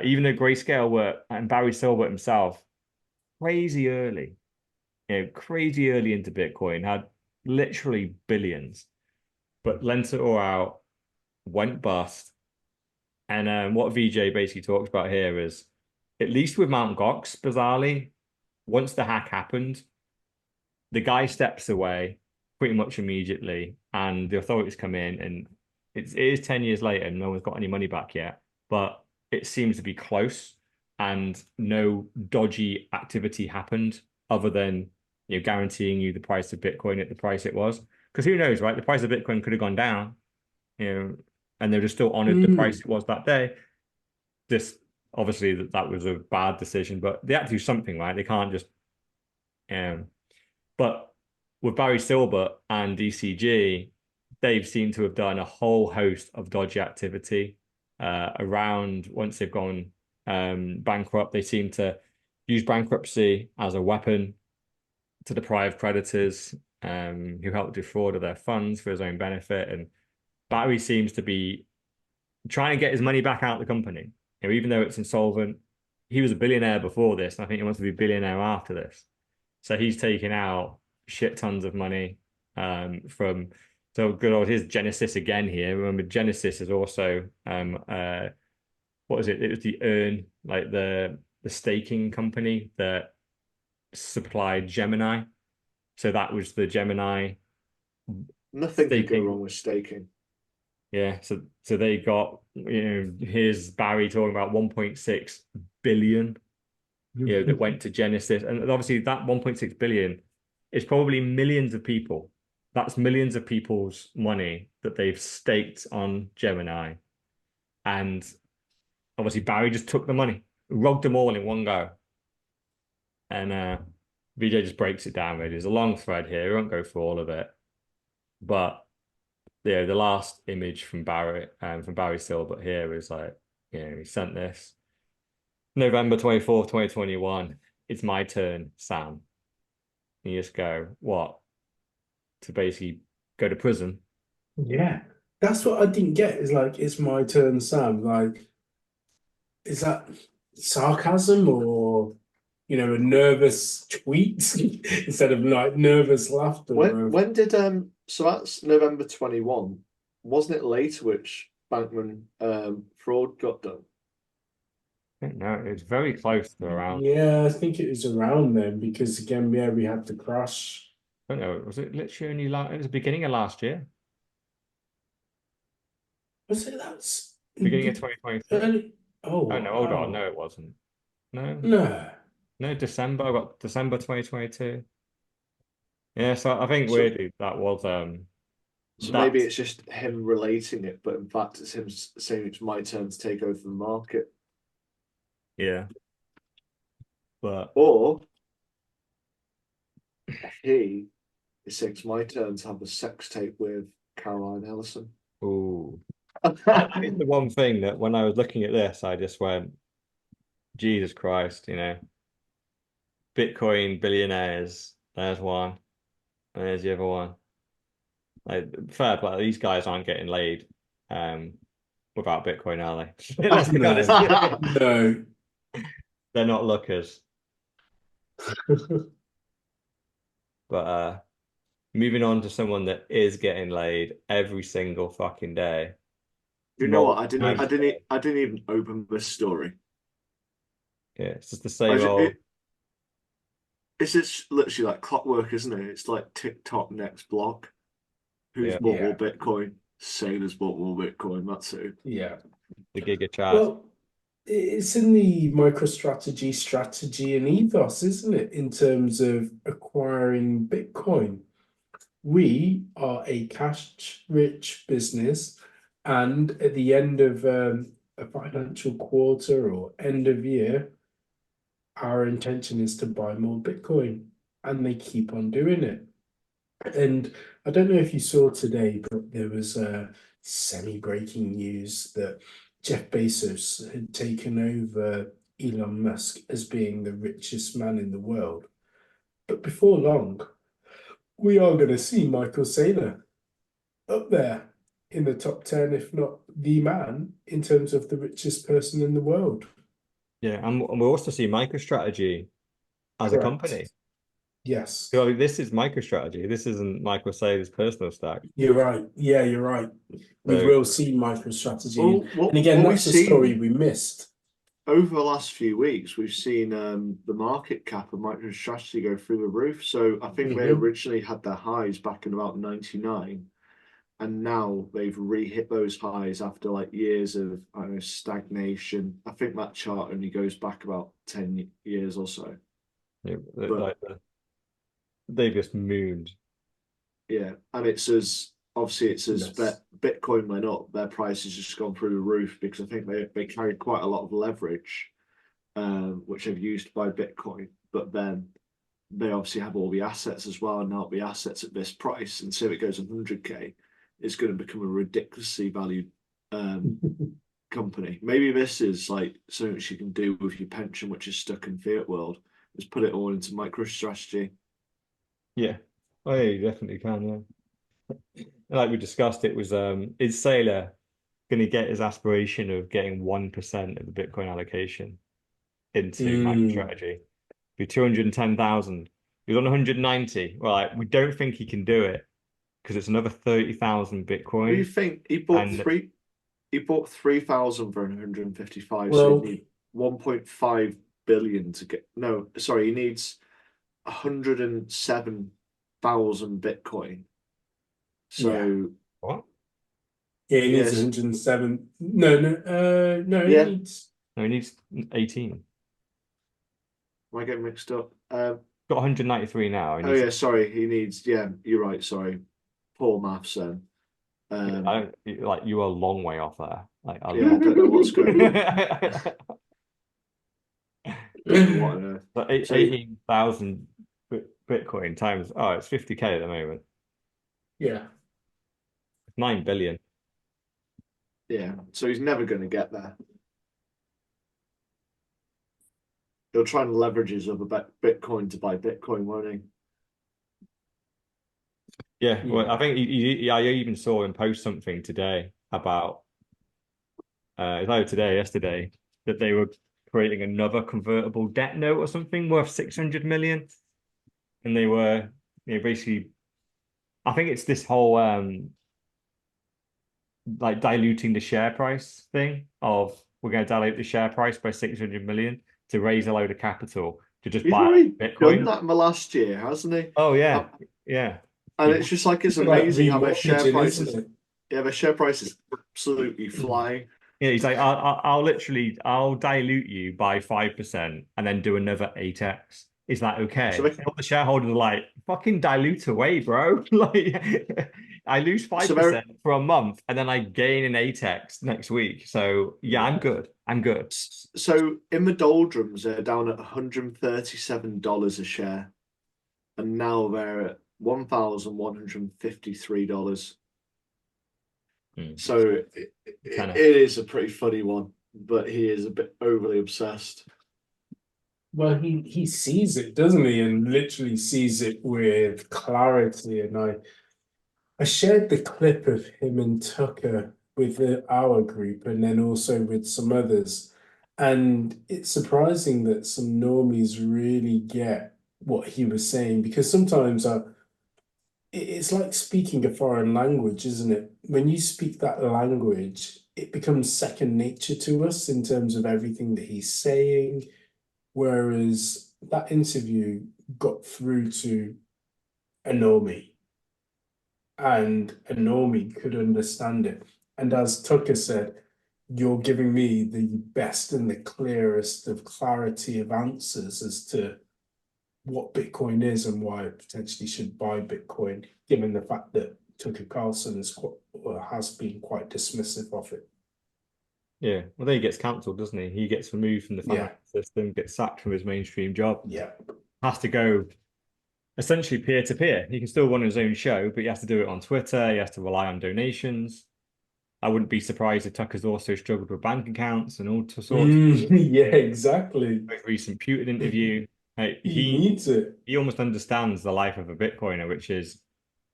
Even though Grayscale and Barry Silver himself, crazy early, crazy early into Bitcoin, had literally billions, but lent it all out, went bust. And what VJ basically talks about here is at least with Mt. Gox, bizarrely, once the hack happened, the guy steps away pretty much immediately, and the authorities come in, and it is 10 years later, and no one's got any money back yet, but it seems to be close, and no dodgy activity happened other than guaranteeing you the price of Bitcoin at the price it was. Because who knows, right? The price of Bitcoin could have gone down, and they would have still honored the price it was that day. This obviously that was a bad decision, but they had to do something, right? They can't just but with Barry Silbert and DCG, they've seemed to have done a whole host of dodgy activity around once they've gone bankrupt. They seem to use bankruptcy as a weapon to deprive creditors who helped defraud of their funds for his own benefit. And Barry seems to be trying to get his money back out of the company. Even though it's insolvent, he was a billionaire before this, and I think he wants to be a billionaire after this. So he's taken out shit tons of money from so good old his Genesis again here. Remember, Genesis is also what is it? It was the Earn, like the staking company that supplied Gemini. So that was the Gemini Nothing could go staking. wrong with staking. Yeah, so they got here's Barry talking about 1.6 billion that went to Genesis. And obviously that 1.6 billion is probably millions of people. That's millions of people's money that they've staked on Gemini. And obviously Barry just took the money, rogged them all in one go. And VJ just breaks it down, really. There's a long thread here. We won't go through all of it. But the last image from Barry Silbert here is like, he sent this. November 24th, 2021. It's my turn, Sam. And you just go, what? To basically go to prison. Yeah. That's what I didn't get. Is like, it's my turn, Sam. Like, is that sarcasm or a nervous tweet instead of like nervous laughter? When did so that's November 21. Wasn't it later which Bankman fraud got done? No, it's very close to around. Yeah, I think it was around then because again, yeah, we had the crash. I don't know. Was it literally only it was the beginning of last year? Was it that's Beginning of 2023? early? Oh, Oh no, hold on. wow. No, it wasn't. No, No. no, December. I got December 2022. Yeah, so I think So, weirdly that was so maybe that's it's just him relating it, but in fact it's him saying it's my turn to take over the market. yeah. But Or he is saying it's my turn to have a sex tape with Caroline Ellison. ooh. That is the one thing that when I was looking at this, I just went, Jesus Christ, Bitcoin billionaires. There's one. And there's the other one. Like fair play, these guys aren't getting laid without Bitcoin, are they? Let's be honest. No. They're not lookers. But moving on to someone that is getting laid every single fucking day. You know what? I didn't even open this story. Yeah, it's just the same old. It's just literally like clockwork, isn't it? It's like TikTok next block. Who's Yeah. bought more Bitcoin? Sailors bought more Bitcoin. That's it. Yeah. The GigaChad. Well, it's in the MicroStrategy strategy and ethos, isn't it? In terms of acquiring Bitcoin. We are a cash-rich business, and at the end of a financial quarter or end of year, our intention is to buy more Bitcoin, and they keep on doing it. And I don't know if you saw today, but there was semi-breaking news that Jeff Bezos had taken over Elon Musk as being the richest man in the world. But before long, we are going to see Michael Saylor up there in the top 10, if not the man, in terms of the richest person in the world. Yeah, and we'll also see MicroStrategy as a Correct. company. Yes. So this is MicroStrategy. This isn't Michael Saylor's personal stack. You're right. Yeah, you're right. We So will see MicroStrategy. Well, And again, what that's we the story see- we missed. over the last few weeks, we've seen the market cap of MicroStrategy go through the roof. So I think they originally had their highs back in about 99, and now they've re-hit those highs after like years of, I don't know, stagnation. I think that chart only goes back about 10 years or so. Yeah, But they've just mooned. yeah, and it's as obviously it's as Yes. Bitcoin went up, their price has just gone through the roof because I think they carried quite a lot of leverage, which they've used by Bitcoin, but then they obviously have all the assets as well, and now the assets at this price, and so if it goes 100k, it's going to become a ridiculously valued company. Maybe this is like something you can do with your pension, which is stuck in fiat world, is put it all into MicroStrategy. Yeah. Oh, yeah, you definitely can, yeah. Like we discussed, it was is Saylor going to get his aspiration of getting 1% of the Bitcoin allocation into MicroStrategy? Be 210,000. He's on 190. Well, like, we don't think he can do it because it's another 30,000 What do you Bitcoin. think? And He bought 3,000 for 155, so he Well, need 1.5 billion to get. No, sorry, he needs 107,000 Bitcoin. yeah. So what? Yeah, he needs yes, 107. No, he yeah. needs. No, he needs 18. Am I getting mixed up? Got 193 now. He Oh needs, yeah, sorry. He needs. Yeah, you're right. Sorry, poor maths then. I don't, like, you are a long way off there. Like, a Yeah, I long. don't know what's going on. Don't know what on earth. So So 18,000 Bitcoin times, oh, it's 50k at the moment. Yeah. 9 billion. yeah, so he's never going to get there. He'll try and leverage his other Bitcoin to buy Bitcoin, won't he? Yeah, well, I Yeah. think I even saw him post something today about it's either today or yesterday that they were creating another convertible debt note or something worth 600 million, and they were, basically, I think it's this whole like diluting the share price thing of we're going to dilute the share price by 600 million to raise a load of capital to just He's buy already done Bitcoin. that in the last year, hasn't he? Oh Uh, yeah, yeah. and it's just like it's Like amazing how their share remortgaging, isn't prices. it? Yeah, their share price is absolutely flying. Yeah, he's like, I'll literally, I'll dilute you by 5% and then do another 8x. Is that So okay? they, And all the shareholders are like, fucking dilute away, bro. Like, I lose so they're 5% for a month and then I gain an 8x next week. So yeah, I'm Yeah. good. I'm good. so in the doldrums, they're down at $137 a share, and now they're at $1,153. So it Tenner. is a pretty funny one, but he is a bit overly obsessed. Well, he sees it, doesn't he? And literally sees it with clarity. And I shared the clip of him and Tucker with our group and then also with some others. And it's surprising that some normies really get what he was saying because sometimes it's like speaking a foreign language, isn't it? When you speak that language, it becomes second nature to us in terms of everything that he's saying. Whereas that interview got through to a normie, and a normie could understand it. And as Tucker said, you're giving me the best and the clearest of clarity of answers as to what Bitcoin is and why I potentially should buy Bitcoin, given the fact that Tucker Carlson has been quite dismissive of it. Yeah. Well, then he gets cancelled, doesn't he? He gets removed from the Yeah, financial system, gets sacked from his mainstream job, yeah. has to go essentially peer to peer. He can still run his own show, but he has to do it on Twitter. He has to rely on donations. I wouldn't be surprised if Tucker's also struggled with bank accounts and all sorts. Yeah, exactly. Most recent Putin interview, He needs it. he almost understands the life of a Bitcoiner, which is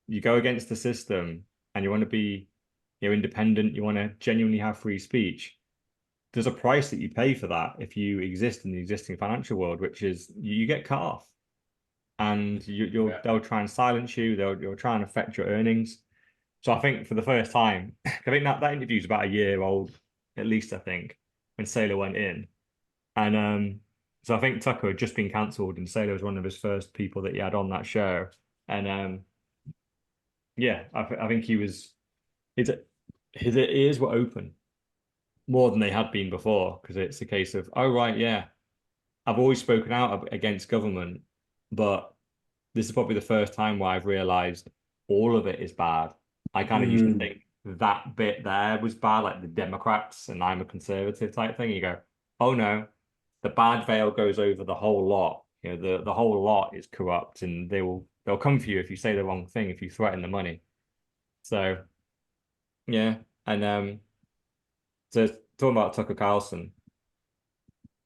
you go against the system and you want to be, independent. You want to genuinely have free speech. There's a price that you pay for that if you exist in the existing financial world, which is you get cut off, and Yeah. they'll try and silence you. They'll try and affect your earnings. So I think for the first time, I think that interview is about a year old, at least, I think, when Saylor went in. And so I think Tucker had just been cancelled, and Sailor was one of his first people that he had on that show. And yeah, I think he was his ears were open more than they had been before, because it's a case of, oh right, yeah, I've always spoken out against government, but this is probably the first time where I've realized all of it is bad. I kind of used to think that bit there was bad, like the Democrats and I'm a conservative type thing. You go, oh no, the bad veil goes over the whole lot. You know, the whole lot is corrupt, and they'll come for you if you say the wrong thing, if you threaten the money. So yeah, and so talking about Tucker Carlson,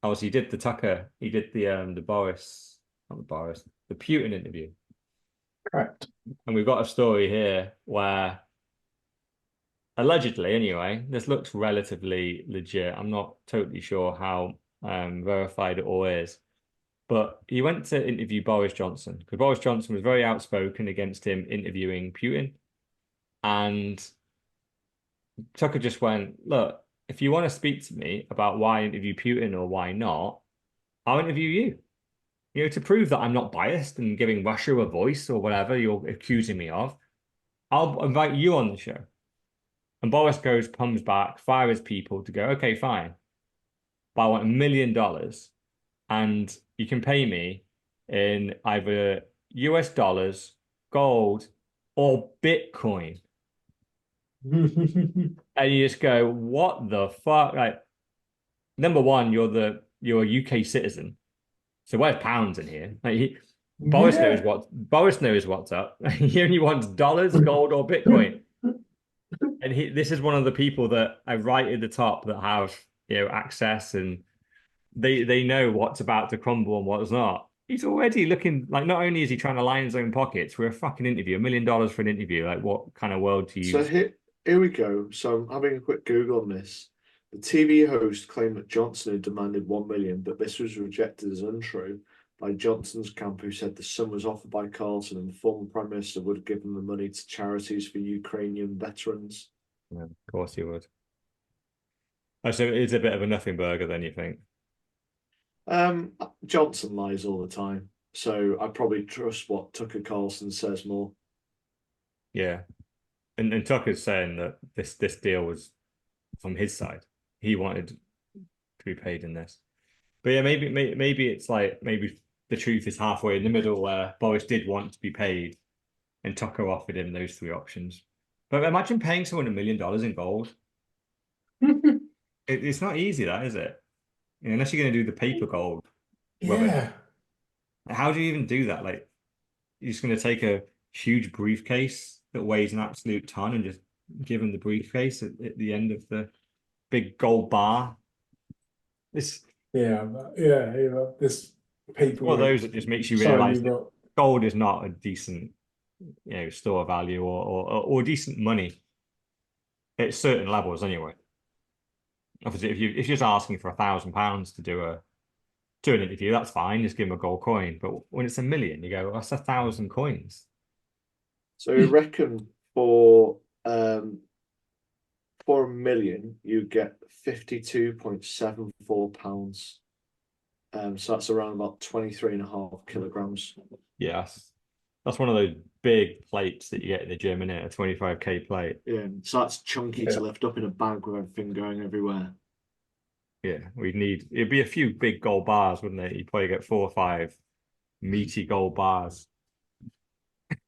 obviously he did the Boris, not the Boris, the Putin interview. Correct. And we've got a story here where allegedly, anyway, this looks relatively legit. I'm not totally sure how verified it all is, but he went to interview Boris Johnson because Boris Johnson was very outspoken against him interviewing Putin. And Tucker just went, look, if you want to speak to me about why I interview Putin or why not, I'll interview you. You know, to prove that I'm not biased and giving Russia a voice or whatever you're accusing me of, I'll invite you on the show. And Boris comes back, fires people to go, okay, fine. But I want $1 million and you can pay me in either US dollars, gold, or Bitcoin. And you just go, what the fuck? Like, number one, you're a UK citizen. So where's pounds in here? Like Boris knows what's up. He only wants dollars, gold, or Bitcoin. And this is one of the people that I right at the top that have access, and they know what's about to crumble and what's not. He's already looking like, not only is he trying to line his own pockets for a fucking interview, $1 million for an interview. Like, what kind of world do you? So here we go. So I'm having a quick Google on this. The TV host claimed that Johnson had demanded 1 million, but this was rejected as untrue by Johnson's camp, who said the sum was offered by Carlson and the former Prime Minister would have given the money to charities for Ukrainian veterans. Yeah, of course he would. Oh, so it's a bit of a nothing burger then, you think? Johnson lies all the time, so I probably trust what Tucker Carlson says more. Yeah. And Tucker's saying that this deal was from his side. He wanted to be paid in this. But yeah, maybe it's like maybe the truth is halfway in the middle where Boris did want to be paid and Tucker offered him those three options. But imagine paying someone $1 million in gold. It's not easy, that is it? Unless you're going to do the paper gold. Yeah. How do you even do that? Like, you're just going to take a huge briefcase that weighs an absolute ton and just give him the briefcase at the end of the big gold bar. This This paper. one of those that just makes you realize that gold is not a decent, store of value or decent money at certain levels anyway. Obviously, if you're just asking for £1,000 to do an interview, that's fine. Just give him a gold coin. But when it's $1 million, you go, that's 1,000 coins. So we reckon for $1 million, you get 52.74 pounds. So that's around about 23.5 kilograms. Yes. That's one of those big plates that you get in the gym, innit? A 25k plate. Yeah, so that's chunky to lift up in a bag with everything going everywhere. Yeah, it'd be a few big gold bars, wouldn't it? You'd probably get 4 or 5 meaty gold bars.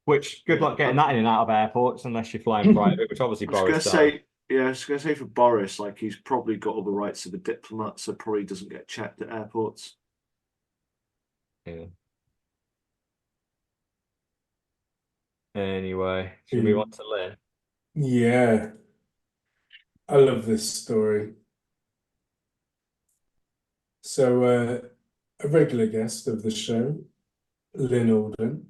Which, good luck getting that in and out of airports unless you're flying private, which obviously Boris does. I was gonna say for Boris, like he's probably got all the rights of a diplomat, so probably doesn't get checked at airports. Yeah. Anyway, should we move on to Lynn? Yeah. I love this story. So, a regular guest of the show, Lynn Alden,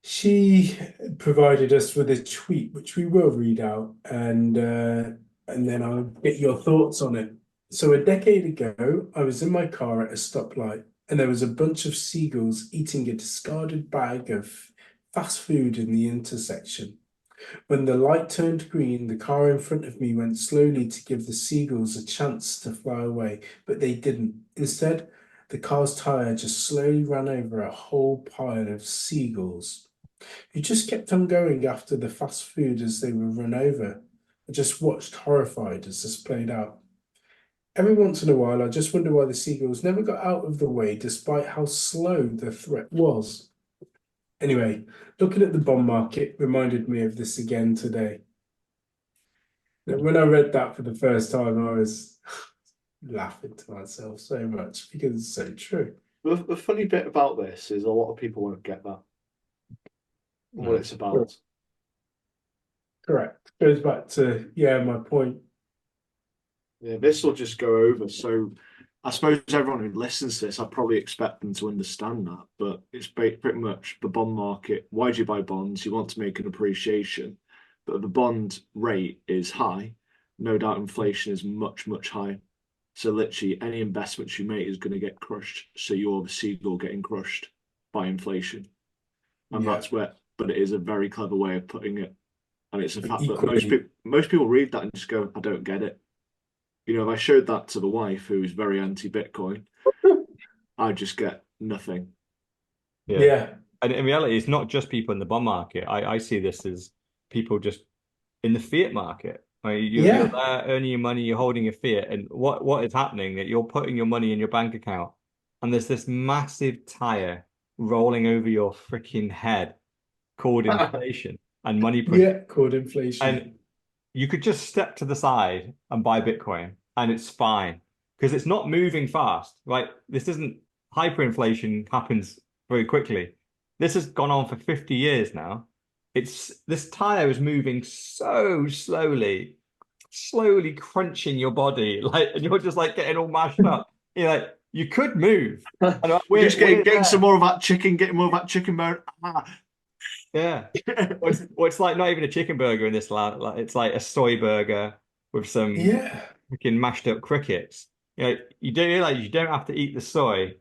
she provided us with a tweet, which we will read out, and then I'll get your thoughts on it. So a decade ago, I was in my car at a stoplight, and there was a bunch of seagulls eating a discarded bag of fast food in the intersection. When the light turned green, the car in front of me went slowly to give the seagulls a chance to fly away, but they didn't. Instead, the car's tire just slowly ran over a whole pile of seagulls, who just kept on going after the fast food as they were run over. I just watched horrified as this played out. Every once in a while, I just wonder why the seagulls never got out of the way despite how slow the threat was. Anyway, looking at the bond market reminded me of this again today. When I read that for the first time, I was laughing to myself so much because it's so true. The funny bit about this is a lot of people won't get that, what it's about. Correct. Goes back to, yeah, my point. Yeah, this will just go over. So I suppose everyone who listens to this, I probably expect them to understand that, but it's pretty much the bond market. Why do you buy bonds? You want to make an appreciation, but the bond rate is high. No doubt inflation is much, much higher. So literally any investment you make is going to get crushed. So you're the seagull getting crushed by inflation. And Yeah. that's where, but it is a very clever way of putting it. And it's a fact that Equally, most people read that and just go, I don't get it. You know, if I showed that to the wife who is very anti-Bitcoin, I just get nothing. Yeah. yeah, And in reality, it's not just people in the bond market. I see this as people just in the fiat market. Like you're yeah, there earning your money, you're holding a fiat, and what is happening that you're putting your money in your bank account, and there's this massive tire rolling over your freaking head called inflation and money print. yeah, called And inflation. you could just step to the side and buy Bitcoin, and it's fine because it's not moving fast. Right? This isn't hyperinflation happens very quickly. This has gone on for 50 years now. It's this tire is moving so slowly, slowly crunching your body, like, and you're just like getting all mashed up. You're like, you could move. And You're just we're getting some there. more of that chicken, getting more of that chicken bone. Ah. Yeah. It's like not even a chicken burger in this land. Like it's like a soy burger with some Yeah. freaking mashed up crickets. You know, you don't realize you don't have to eat the soy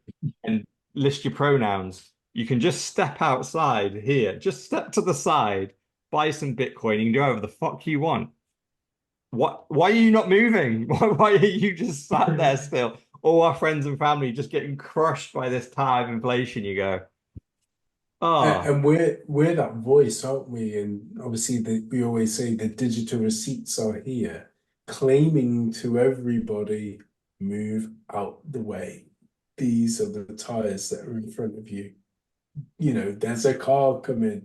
and list your pronouns. You can just step outside here, just step to the side, buy some Bitcoin. You can do whatever the fuck you want. What? Why are you not moving? Why are you just sat there still? All our friends and family just getting crushed by this tide of inflation. You go, oh, And we're that voice, aren't we? And obviously, we always say the digital receipts are here, claiming to everybody, move out the way. These are the tires that are in front of you. You know, there's a car coming,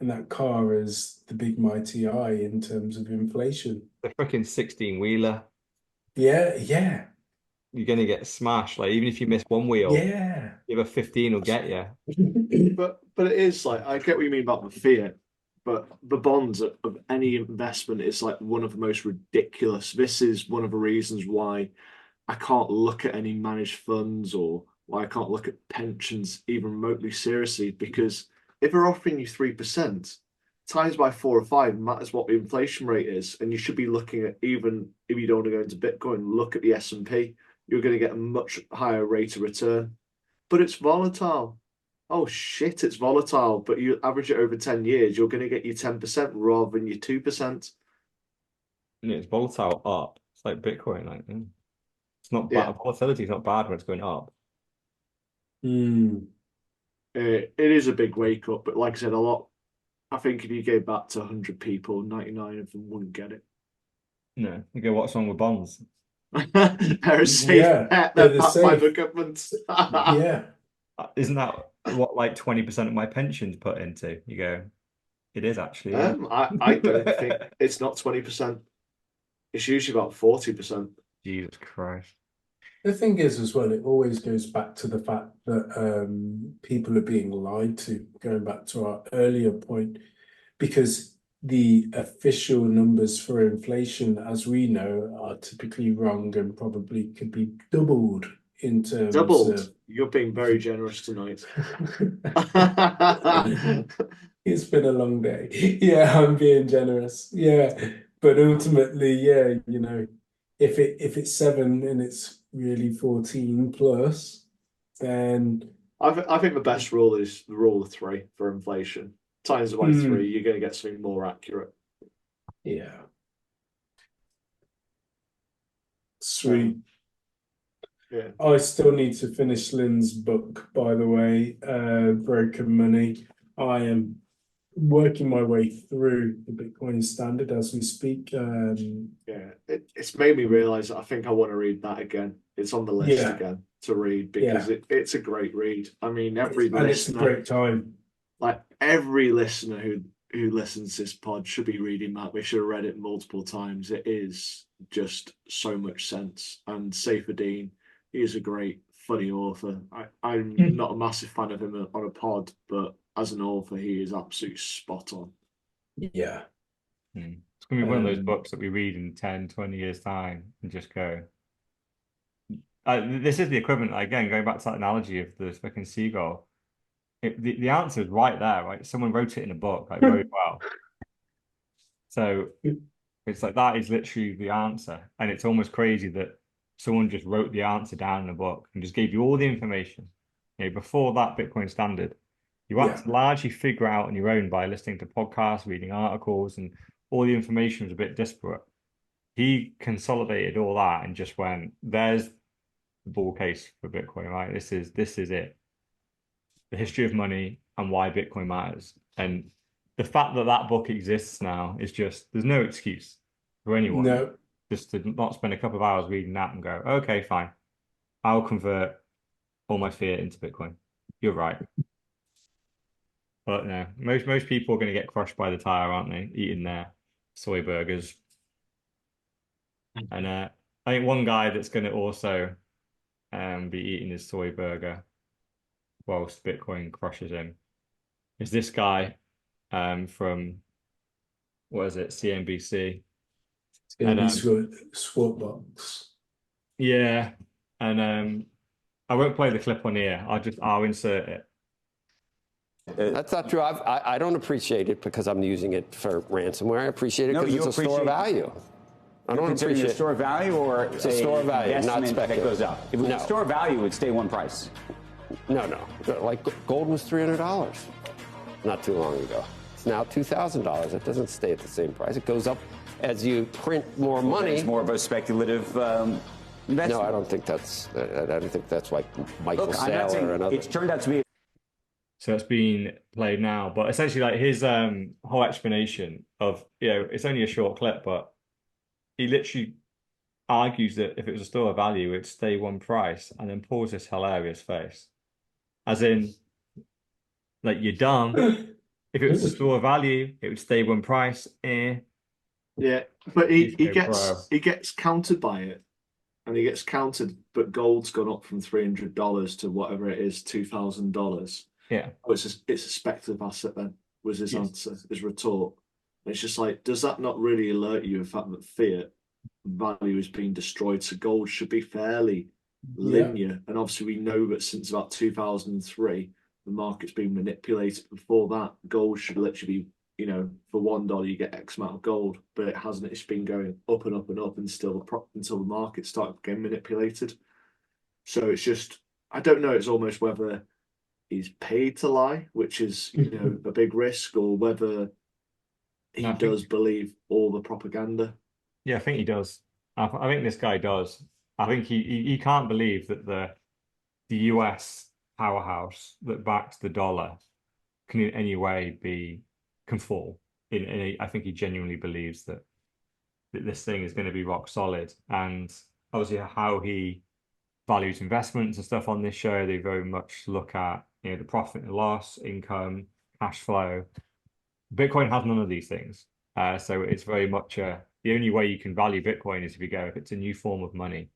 and that car is the big mighty I in terms of inflation. the freaking 16 wheeler. Yeah, yeah, You're gonna get smashed. Like even if you miss one wheel, yeah. the other 15 will get you. But it is like I get what you mean about the fiat, but the bonds of any investment is like one of the most ridiculous. This is one of the reasons why I can't look at any managed funds or why I can't look at pensions even remotely seriously because if they're offering you 3%, times by 4 or 5 matters what the inflation rate is, and you should be looking at even if you don't want to go into Bitcoin, look at the S&P. You're going to get a much higher rate of return, but it's volatile. Oh shit, it's volatile, but you average it over 10 years, you're going to get your 10% rather than your 2%. And it's volatile up. It's like Bitcoin. Like it's not Yeah, bad. Volatility is not bad when it's going up. Hmm. it is a big wake up, but like I said, a lot. I think if you gave that to 100 people, 99 of them wouldn't get it. No, you go, what's wrong with bonds? They're a safe Yeah, bet. they're They're the backed by the safe. government. Yeah. Isn't that what like 20% of my pension's put into? You go, it is actually, yeah. I don't think it's not 20%. It's usually about 40%. Jesus Christ. The thing is, as well, it always goes back to the fact that people are being lied to, going back to our earlier point, because the official numbers for inflation, as we know, are typically wrong and probably could be doubled in terms Doubled. of. You're being very generous tonight. It's been a long day. Yeah, I'm being generous. Yeah. But ultimately, yeah, if it's 7 and it's really 14 plus, then I think the best rule is the rule of 3 for inflation. times it by 3, you're going to get something more accurate. Yeah. Sweet. Yeah. I still need to finish Lynn's book, by the way, Broken Money. I am working my way through the Bitcoin Standard as we speak. Yeah, it's made me realize that I think I want to read that again. It's on the list again to read because it's a great read. I mean, it's a great time. Like every listener who listens to this pod should be reading that. We should have read it multiple times. It is just so much sense. And Dean, he is a great, funny author. I'm not a massive fan of him on a pod, but as an author, he is absolutely spot on. Yeah. It's going to be one of those books that we read in 10, 20 years' time and just go. This is the equivalent, again, going back to that analogy of the fucking seagull. The answer is right there, right? Someone wrote it in a book, like very well. So it's like that is literally the answer. And it's almost crazy that someone just wrote the answer down in a book and just gave you all the information. Before that Bitcoin Standard, you had to largely figure out on your own by listening to podcasts, reading articles, and all the information was a bit disparate. He consolidated all that and just went, there's the bull case for Bitcoin, right? This is it. The history of money and why Bitcoin matters. And the fact that that book exists now is just, there's no excuse for anyone just to not spend a couple of hours reading that and go, okay, fine. I'll convert all my fiat into Bitcoin. You're right. But no, most people are going to get crushed by the tire, aren't they? Eating their soy burgers. And I think one guy that's going to also be eating his soy burger whilst Bitcoin crushes him is this guy from, what is it, CNBC. Swap box. Yeah. And I won't play the clip on here. I'll insert it. That's not true. I don't appreciate it because I'm using it for ransomware. I appreciate it because it's a store of value. I don't appreciate it. A store of value or it's a store of value, not speculative. That goes up. If it was a store of value, it would stay one price. No. Like gold was $300 not too long ago. It's now $2,000. It doesn't stay at the same price. It goes up as you print more money. It's more of a speculative investment. No, I don't think that's. I don't think that's like Michael Saylor or another. It's turned out to be. So it's being played now, but essentially, like his whole explanation of it's only a short clip, but he literally argues that if it was a store of value, it'd stay one price, and then pulls this hilarious face, as in, like, you're dumb. If it was a store of value, it would stay one price. Yeah, but he gets countered by it, and he gets countered. But gold's gone up from $300 to whatever it is, $2,000. Yeah, it's a speculative asset. Then was his answer, his retort. And it's just like, does that not really alert you of the fact that fiat value is being destroyed? So gold should be fairly linear. And obviously, we know that since about 2003, the market's been manipulated. Before that, gold should literally be, for $1 you get X amount of gold, but it hasn't. It's been going up and up and up, and still until the market started getting manipulated. So it's just, I don't know. It's almost whether he's paid to lie, which is a big risk, or whether he does believe all the propaganda. Yeah, I think he does. I think this guy does. I think he can't believe that the US powerhouse that backs the dollar can in any way can fall. I think he genuinely believes that this thing is going to be rock solid. And obviously how he values investments and stuff on this show, they very much look at the profit and loss, income, cash flow. Bitcoin has none of these things. So it's very much the only way you can value Bitcoin is if it's a new form of money.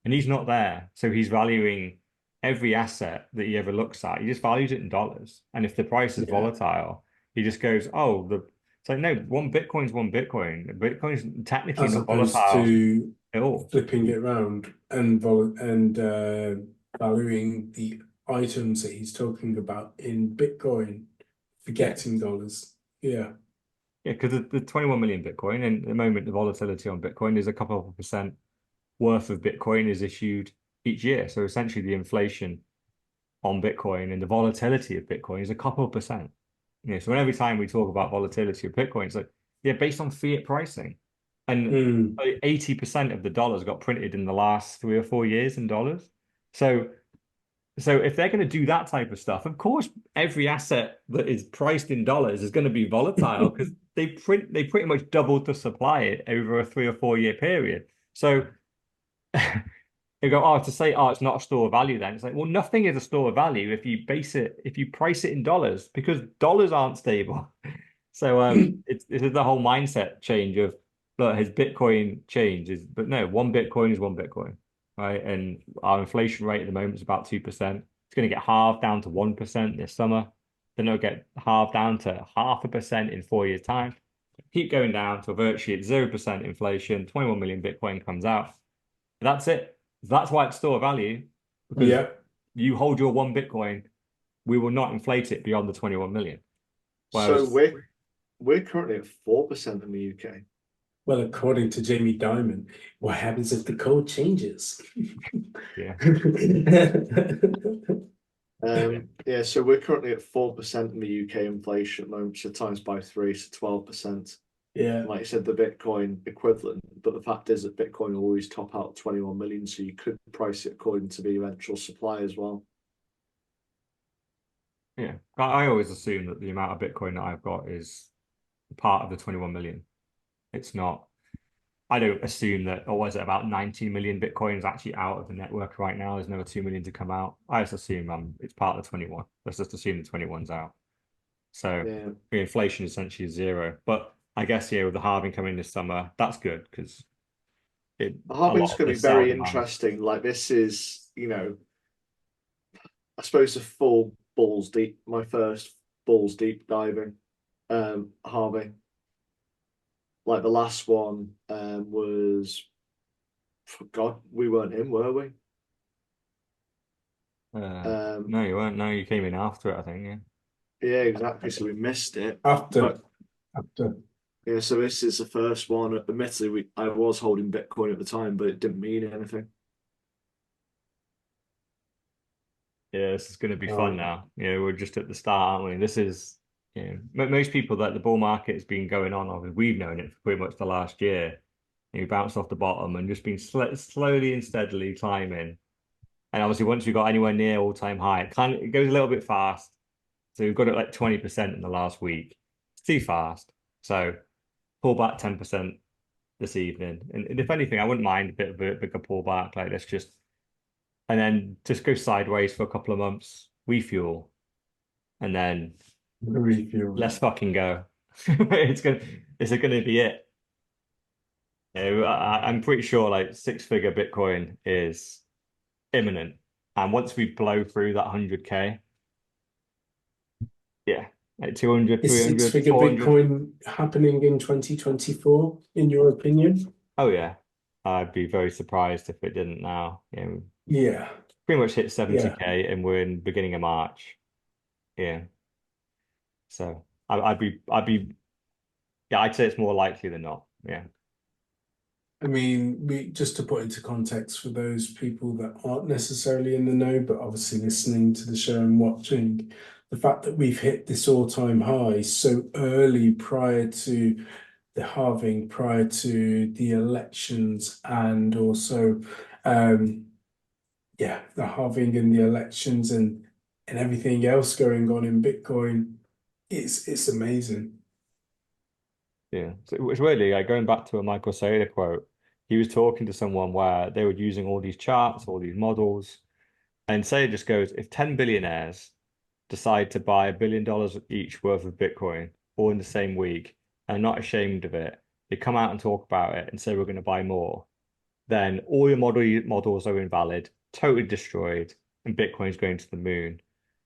And he's not there. So he's valuing every asset that he ever looks at. He just values it in dollars. And if the price is volatile, he just goes, it's like, no, one Bitcoin's one Bitcoin. Bitcoin's technically not volatile to at all. Flipping it around and valuing the items that he's talking about in Bitcoin, forgetting dollars. Yeah, because the 21 million Bitcoin, and at the moment the volatility on Bitcoin is a couple of percent worth of Bitcoin is issued each year. So essentially the inflation on Bitcoin and the volatility of Bitcoin is a couple of percent. So every time we talk about volatility of Bitcoin, it's like, yeah, based on fiat pricing. And Mm. 80% of the dollars got printed in the last 3 or 4 years in dollars. So if they're going to do that type of stuff, of course, every asset that is priced in dollars is going to be volatile because they pretty much doubled the supply over a 3 or 4 year period. So they go, oh, to say, oh, it's not a store of value then. It's like, well, nothing is a store of value if you price it in dollars because dollars aren't stable. So it's the whole mindset change of look, has Bitcoin changed? But no, one Bitcoin is one Bitcoin, right? And our inflation rate at the moment is about 2%. It's going to get halved down to 1% this summer. Then it'll get halved down to 0.5% in 4 years' time. Keep going down to virtually at 0% inflation. 21 million Bitcoin comes out. That's it. That's why it's store of value because Yeah. you hold your one Bitcoin, we will not inflate it beyond the 21 million. So Whereas we're currently at 4% in the UK. Well, according to Jamie Dimon, what happens if the code changes? yeah. Yeah, so we're currently at 4% in the UK inflation at the moment, so times by 3, so 12%. Yeah. Like you said, the Bitcoin equivalent, but the fact is that Bitcoin will always top out 21 million, so you could price it according to the eventual supply as well. Yeah. I always assume that the amount of Bitcoin that I've got is part of the 21 million. It's not, I don't assume that, or was it about 19 million Bitcoin is actually out of the network right now? There's another 2 million to come out. I just assume it's part of the 21. Let's just assume the 21's out. So Yeah. the inflation essentially is zero. But I guess, yeah, with the halving coming this summer, that's good because The a halving's lot of going to the be sell very demand. interesting. Like this is, I suppose a full balls deep, my first balls deep diving, halving. Like the last one was, God, we weren't in, were we? No, you weren't. No, you came in after it, I think. Yeah. Yeah, exactly. So we missed it. After. Yeah, so this is the first one. Admittedly, I was holding Bitcoin at the time, but it didn't mean anything. Yeah, this is going to be fun now. We're just at the start, aren't we? This is, most people that the bull market has been going on, obviously, we've known it for pretty much the last year. You bounced off the bottom and just been slowly and steadily climbing. And obviously, once we got anywhere near all-time high, it goes a little bit fast. So we've got it like 20% in the last week. It's too fast. So pull back 10% this evening. And if anything, I wouldn't mind a bit of a bigger pullback. Like let's just and then just go sideways for a couple of months, refuel, and then Refuel. let's fucking go. It's gonna be it. I'm pretty sure like six-figure Bitcoin is imminent. And once we blow through that 100K, yeah, like 200, Is 300, six-figure 400. Bitcoin happening in 2024, in your opinion? Oh yeah. I'd be very surprised if it didn't now. Yeah. Pretty much hit Yeah. 70K and we're in beginning of March. Yeah. So I'd be yeah, I'd say it's more likely than not. Yeah. I mean, we just to put into context for those people that aren't necessarily in the know, but obviously listening to the show and watching, the fact that we've hit this all-time high so early prior to the halving, prior to the elections, and also, the halving and the elections and everything else going on in Bitcoin, it's amazing. Yeah. So it's really like going back to a Michael Saylor quote. He was talking to someone where they were using all these charts, all these models, and Saylor just goes, if 10 billionaires decide to buy $1 billion each worth of Bitcoin all in the same week and are not ashamed of it, they come out and talk about it and say we're going to buy more, then all your models are invalid, totally destroyed, and Bitcoin's going to the moon,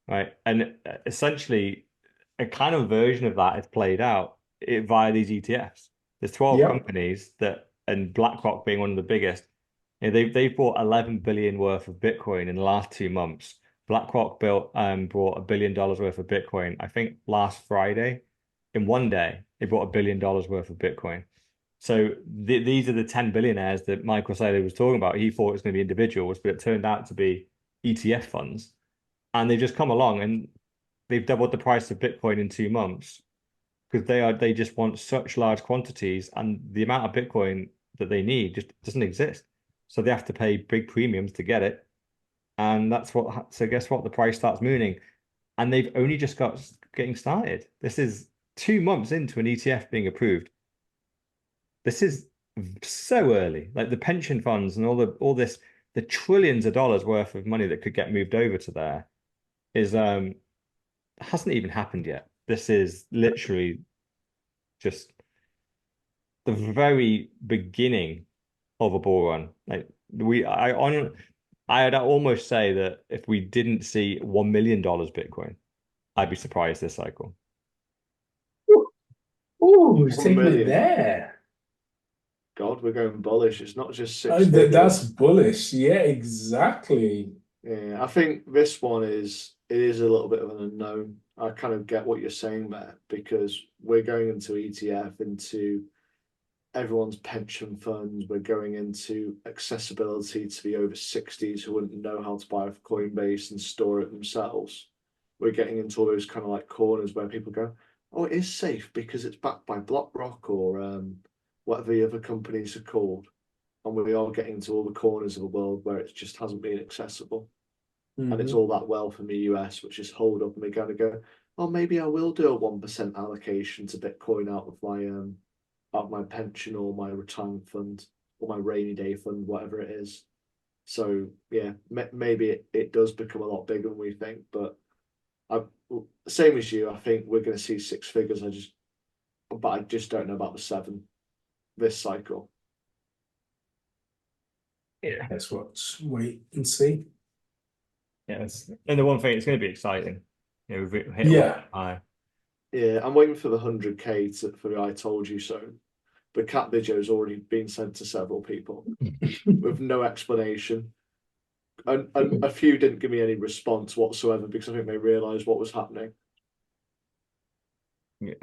right? And essentially, a kind of version of that is played out via these ETFs. There's 12 Yep. companies and BlackRock being one of the biggest. They've bought 11 billion worth of Bitcoin in the last 2 months. BlackRock bought $1 billion worth of Bitcoin, I think last Friday. In one day, they bought $1 billion worth of Bitcoin. So these are the 10 billionaires that Michael Saylor was talking about. He thought it was going to be individuals, but it turned out to be ETF funds. And they just come along and they've doubled the price of Bitcoin in 2 months because they just want such large quantities, and the amount of Bitcoin that they need just doesn't exist. So they have to pay big premiums to get it. And so guess what? The price starts mooning. And they've only just got getting started. This is 2 months into an ETF being approved. This is so early. Like the pension funds and all this, the trillions of dollars worth of money that could get moved over to there is hasn't even happened yet. This is literally just the very beginning of a bull run. Like I'd almost say that if we didn't see $1 million Bitcoin, I'd be surprised this cycle. Oh, he's 1 taking it million. there. God, we're going bullish. It's not just Oh, six figures. that's bullish. Yeah, exactly. Yeah, I think this one is a little bit of an unknown. I kind of get what you're saying there because we're going into ETF, into everyone's pension funds. We're going into accessibility to the over 60s who wouldn't know how to buy a Coinbase and store it themselves. We're getting into all those kind of like corners where people go, oh, it is safe because it's backed by BlackRock or whatever the other companies are called. And we are getting into all the corners of the world where it just hasn't been accessible. And it's all that wealth in the US, which is hold up and we kind of go, oh, maybe I will do a 1% allocation to Bitcoin out of my pension or my retirement fund or my rainy day fund, whatever it is. So yeah, maybe it does become a lot bigger than we think. But same as you, I think we're going to see six figures. But I just don't know about the seven this cycle. Yeah. Let's wait and see. Yeah, and the one thing, it's going to be exciting. You know, we've hit Yeah. high. Yeah, I'm waiting for the 100K for the I told you so. The cat video's already been sent to several people with no explanation. And a few didn't give me any response whatsoever because I think they realised what was happening. Yeah.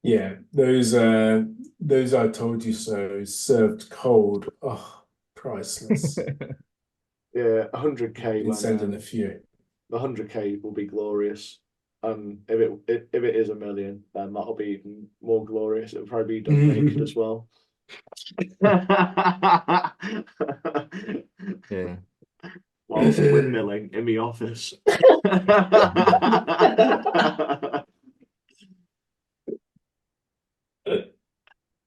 Yeah, those I told you so served cold. Oh, priceless. Yeah, 100K Been sending a few. the 100K will be glorious. And if it is a million, then that'll be even more glorious. It'll probably be done naked as well. Yeah. Whilst windmilling in the office.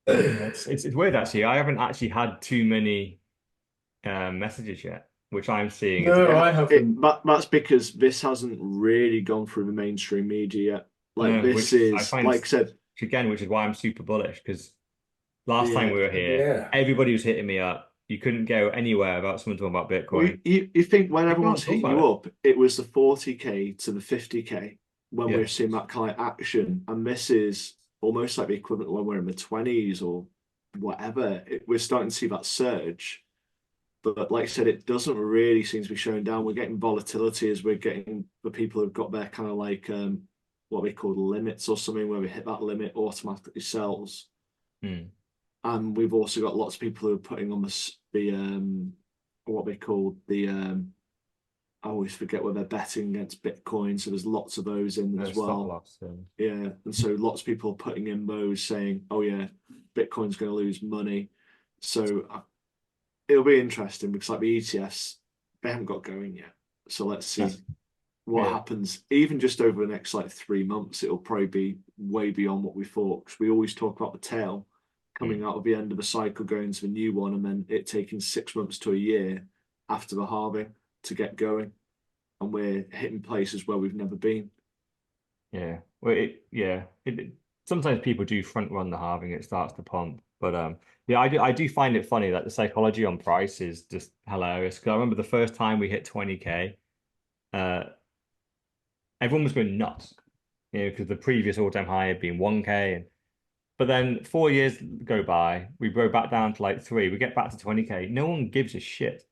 It's weird actually. I haven't actually had too many messages yet, which I'm seeing is No, I haven't. That's because this hasn't really gone through the mainstream media yet. Like no, this which I is, find like I said, again, which is why I'm super bullish because last time yeah. we were here, Yeah. everybody was hitting me up. You couldn't go anywhere without someone talking about Well, Bitcoin. you think when You everyone's can't talk hitting about you up, it was the 40K to the 50K when Yeah. we're seeing that kind of action, and this is almost like the equivalent when we're in the 20s or whatever. We're starting to see that surge. But like I said, it doesn't really seem to be showing down. We're getting volatility as we're getting the people who've got their kind of like what we call limits or something, where we hit that limit automatically sells. Hmm. And we've also got lots of people who are putting on the what they call the I always forget where they're betting against Bitcoin. So there's lots of those in as Stop well. loss, Yeah, and so lots of people are putting in those saying, "Oh yeah, Bitcoin's going to lose money." So it'll be interesting because like the ETFs, they haven't got going yet. So let's see what happens. Even just over the next like 3 months, it'll probably be way beyond what we thought. Because we always talk about the tail coming out of the end of the cycle, going to the new one, and then it taking 6 months to a year after the halving to get going. And we're hitting places where we've never been. Yeah. Well, sometimes people do front run the halving, it starts to pump. But yeah, I do find it funny that the psychology on price is just hilarious. Because I remember the first time we hit 20K, everyone was going nuts. You know, because the previous all-time high had been 1K. But then 4 years go by, we go back down to like 3, we get back to 20K. No one gives a shit.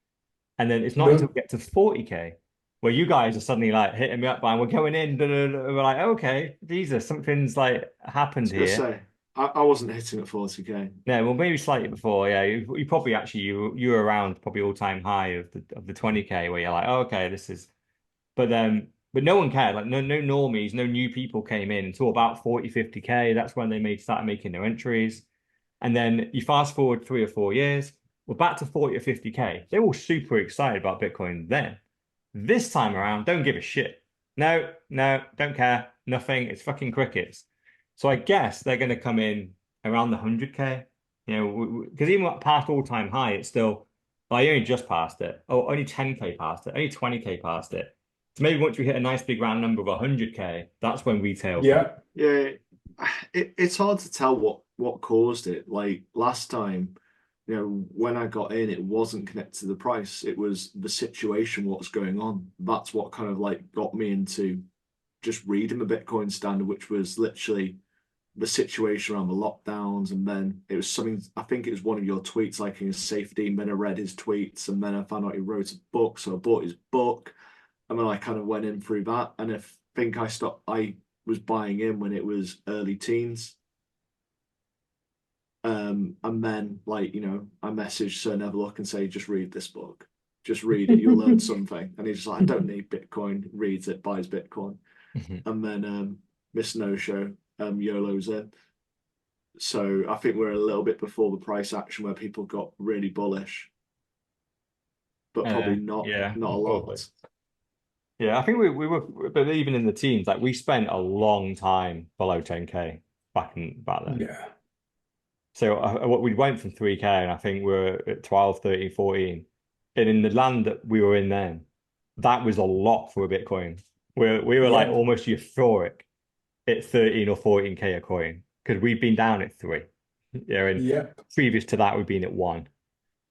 And then it's not until we get to 40K where you guys are suddenly like hitting me up and we're going in. We're like, okay, Jesus, something's like happened I was here. gonna say, I wasn't hitting at 40K. Yeah, well, maybe slightly before. Yeah, you probably actually you were around probably all time high of the 20K where you're like, oh, okay, this is. But But no one cared. Like no normies, no new people came in until about 40, 50K. That's when they started making their entries. And then you fast forward 3 or 4 years, we're back to 40 or 50K. They were all super excited about Bitcoin then. This time around, don't give a shit. No, don't care. Nothing. It's fucking crickets. So I guess they're going to come in around the 100K. You know, because even past all-time high, it's still, I only just passed it. Oh, only 10K past it. Only 20K past it. So maybe once we hit a nice big round number of 100K, that's when retail. Yeah. Yeah, it's hard to tell what caused it. Like last time, you know, when I got in, it wasn't connected to the price. It was the situation, what's going on. That's what kind of like got me into just reading the Bitcoin Standard, which was literally the situation around the lockdowns. And then it was something, I think it was one of your tweets, like in safety. And then I read his tweets, and then I found out he wrote a book. So I bought his book, and then I kind of went in through that. And I think I was buying in when it was early teens. And then, like, you know, I messaged Sir Neverlook and say, just read this book. Just read it, you'll learn something. And he's just like, I don't need Bitcoin, reads it, buys Bitcoin. And then Miss No Show, YOLO's in. So I think we're a little bit before the price action where people got really bullish. But probably not Yeah, a lot. Yeah, I think we were, but even in the teams, like we spent a long time below 10K back then. Yeah. So what we went from 3K, and I think we're at 12, 13, 14. And in the land that we were in then, that was a lot for a Bitcoin. We were like almost euphoric at 13 or 14K a coin because we've been down at 3. Yeah, and previous to that, we've been at 1.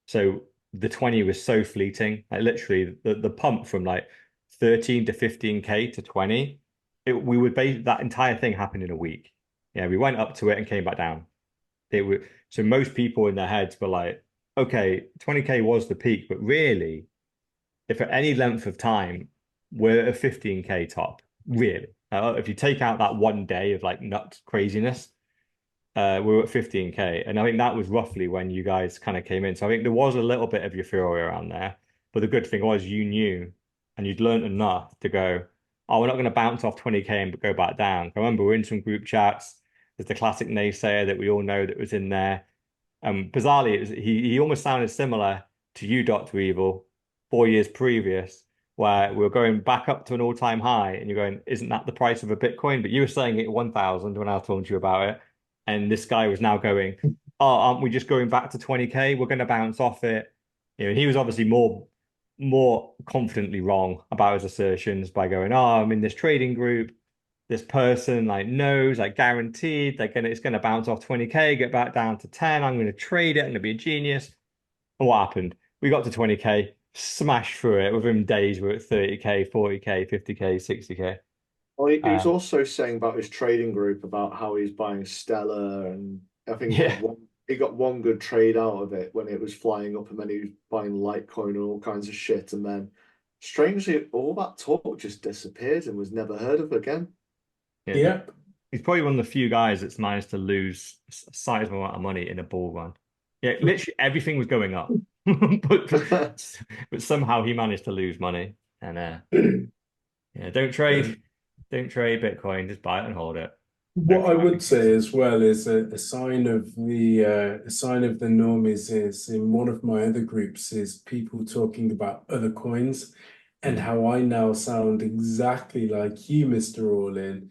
So the 20 was so fleeting. Like literally the pump from like 13 to 15K to 20, we would base that entire thing happened in a week. Yeah, we went up to it and came back down. So most people in their heads were like, okay, 20K was the peak, but really, if at any length of time we're at a 15K top, really, if you take out that one day of like nuts craziness, we're at 15K, and I think that was roughly when you guys kind of came in. So I think there was a little bit of euphoria around there, but the good thing was you knew and you'd learned enough to go, oh, we're not going to bounce off 20K and go back down. I remember we're in some group chats. There's the classic naysayer that we all know that was in there. Bizarrely, he almost sounded similar to you, Dr. Evil, 4 years previous, where we were going back up to an all-time high, and you're going, isn't that the price of a Bitcoin? But you were saying it at 1,000 when I was talking to you about it. And this guy was now going, oh, aren't we just going back to 20K? We're going to bounce off it. You know, and he was obviously more confidently wrong about his assertions by going, oh, I'm in this trading group. This person like knows, like guaranteed, it's gonna bounce off 20K, get back down to 10. I'm gonna trade it. I'm gonna be a genius. And what happened? We got to 20K, smashed through it. Within days, we're at 30K, 40K, 50K, 60K. Well, he was also saying about his trading group about how he's buying Stellar, and I think he got one good trade out of it when it was flying up, and then he was buying Litecoin and all kinds of shit. And then, strangely, all that talk just disappeared and was never heard of again. Yeah. He's probably one of the few guys that's managed to lose a sizable amount of money in a bull run. Yeah, literally everything was going up, but somehow he managed to lose money. And yeah, don't trade Bitcoin, just buy it and hold it. What I would say as well is a sign of the normies is in one of my other groups is people talking about other coins and how I now sound exactly like you, Mr. All-In,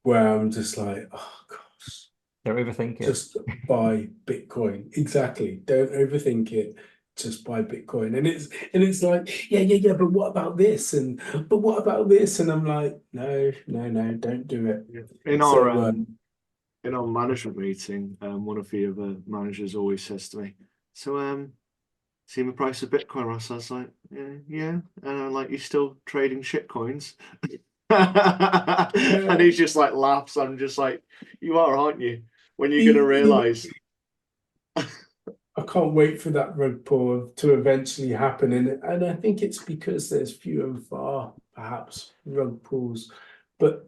where I'm just like, oh gosh, don't overthink it. Just buy Bitcoin. Exactly. Don't overthink it. Just buy Bitcoin. And it's like, yeah, but what about this? And but what about this? And I'm like, no, don't do it. In our management meeting, one of the other managers always says to me, so see the price of Bitcoin, Ross? I was like, yeah. And I'm like, you still trading shit coins? And he's just like laughs. I'm just like, you are, aren't you? When you're gonna realize. I can't wait for that rug pull to eventually happen, and I think it's because there's few and far, perhaps, rug pulls. But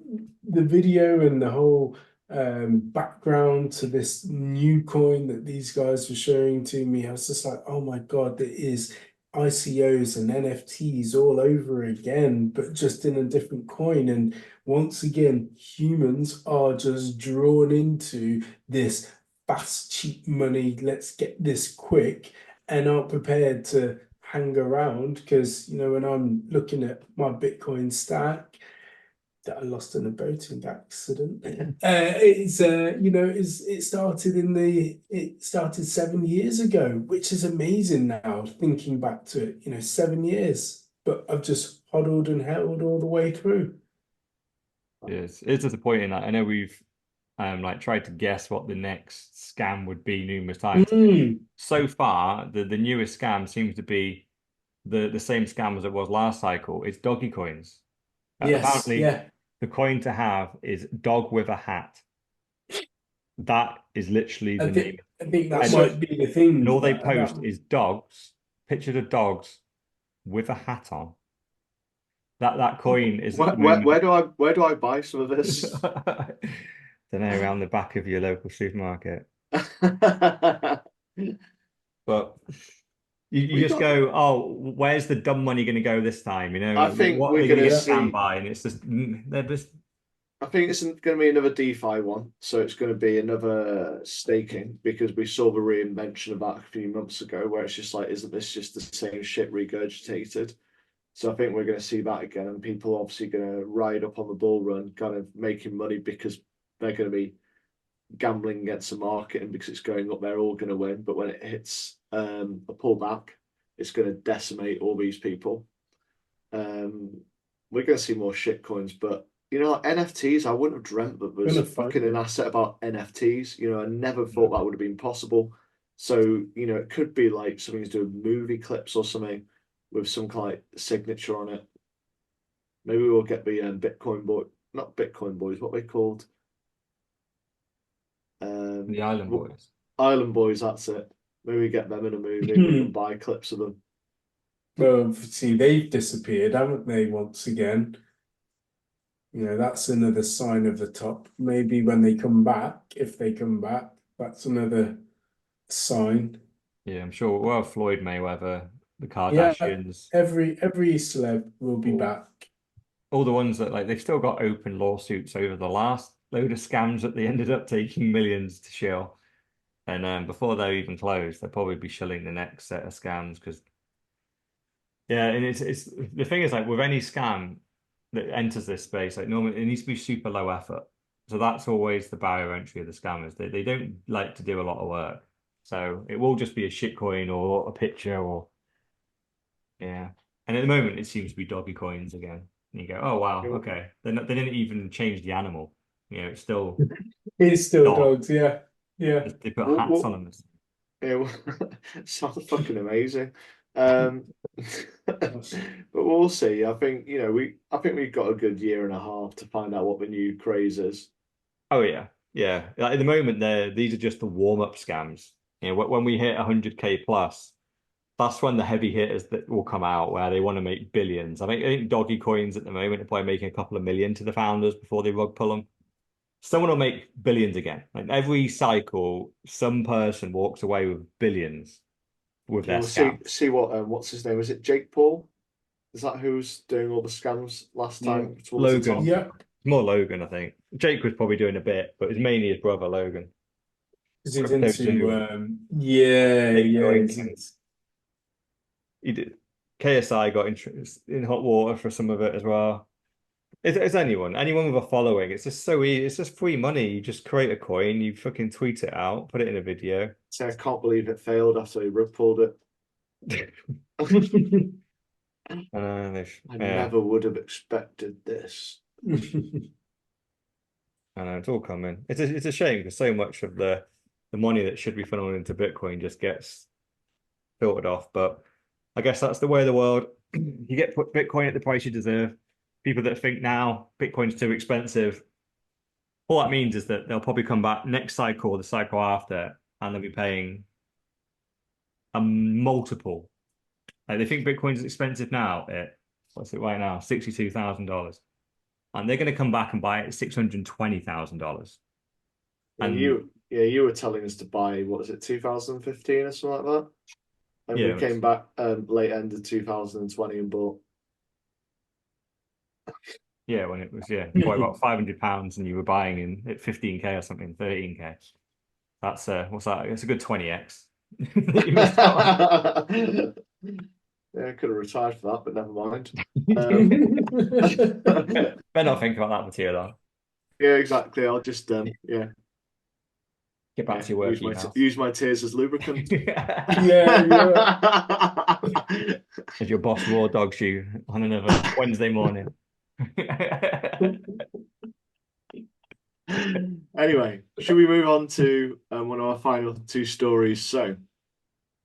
the video and the whole background to this new coin that these guys were showing to me, I was just like, oh my God, ICOs and NFTs all over again, but just in a different coin. And once again, humans are just drawn into this fast, cheap money. Let's get this quick, and aren't prepared to hang around. Because, when I'm looking at my Bitcoin stack that I lost in a boating accident. It started 7 years ago, which is amazing now, thinking back to it, 7 years. But I've just hodled and held all the way through. It's disappointing. I know we've like tried to guess what the next scam would be numerous times. So far, the newest scam seems to be the same scam as it was last cycle. It's doggy coins. Yes, Apparently, yeah. the coin to have is dog with a hat. That is literally the name. I think that And- might be the thing. And all they post is dogs, pictures of dogs with a hat on. That coin is at the moment. Where do I buy some of this? Don't know, around the back of your local supermarket. But you just go, oh, where's the dumb money going to go this time? I think what we're are they going to gonna get scammed see- by? And it's just they're just I think it's going to be another DeFi one, so it's going to be another staking because we saw the reinvention of that a few months ago, where it's just like, isn't this just the same shit regurgitated? So I think we're going to see that again, and people are obviously going to ride up on the bull run, kind of making money because they're going to be gambling against the market, and because it's going up, they're all going to win. But when it hits a pullback, it's going to decimate all these people. We're going to see more shit coins, but NFTs, I wouldn't have dreamt that there's fucking an asset about NFTs. I never thought that would have been possible. So, it could be like something to do with movie clips or something with some kind of signature on it. Maybe we'll get the Bitcoin boy, not Bitcoin boys, what are they called? the Island Boys. Island Boys, that's it. Maybe we get them in a movie and we can buy clips of them. Well, see, they've disappeared, haven't they, once again? That's another sign of the top. Maybe when they come back, if they come back, that's another sign. Yeah, I'm sure. Well, Floyd Mayweather, the Yeah, Kardashians, every celeb will be back. all the ones that they've still got open lawsuits over the last load of scams that they ended up taking millions to shill. And before they're even closed, they'll probably be shilling the next set of scams because yeah, and it's the thing is with any scam that enters this space, normally it needs to be super low effort. So that's always the barrier entry of the scammers. They don't like to do a lot of work. So it will just be a shitcoin or a picture or yeah. And at the moment it seems to be doggy coins again. And you go, oh wow, okay. They didn't even change the animal. It's still dogs, yeah. Yeah. They put hats on them. Yeah, sounds fucking amazing. But we'll see. I think we've got a good year and a half to find out what the new craze is. Oh yeah, yeah. At the moment, these are just the warm-up scams. When we hit 100K plus, that's when the heavy hitters that will come out where they want to make billions. I think doggy coins at the moment are probably making a couple of million to the founders before they rug pull them. Someone will make billions again. Like every cycle, some person walks away with billions with their We'll scam. see what's his name? Is it Jake Paul? Is that who's doing all the scams last time? Logan. Yeah. More Logan, I think. Jake was probably doing a bit, but it's mainly his brother Logan. Because he's into He did. KSI got interest in hot water for some of it as well. It's anyone with a following. It's just so easy. It's just free money. You just create a coin, you fucking tweet it out, put it in a video. So I can't believe it failed after he rug pulled it. I never would have expected this. I know it's all coming. It's a shame because so much of the money that should be funneled into Bitcoin just gets filtered off. But I guess that's the way of the world. You get put Bitcoin at the price you deserve. People that think now Bitcoin's too expensive, all that means is that they'll probably come back next cycle or the cycle after, and they'll be paying a multiple. Like they think Bitcoin's expensive now at what's it right now, $62,000. And they're going to come back and buy it at $620,000. And you were telling us to buy, what was it, 2015 or something like that? And Yeah, we came back late end of 2020 and bought. yeah, when it was what, about £500 and you were buying in at 15k or something, 13k. That's what's that? It's a good 20x that you missed out on. Yeah, I could have retired for that, but never mind. Better not think about that material. Yeah, exactly. I'll just yeah, Get back to your work emails. use my tears as lubricant. Yeah. As your boss raw dogs you on another Wednesday morning. Anyway, should we move on to one of our final two stories? So,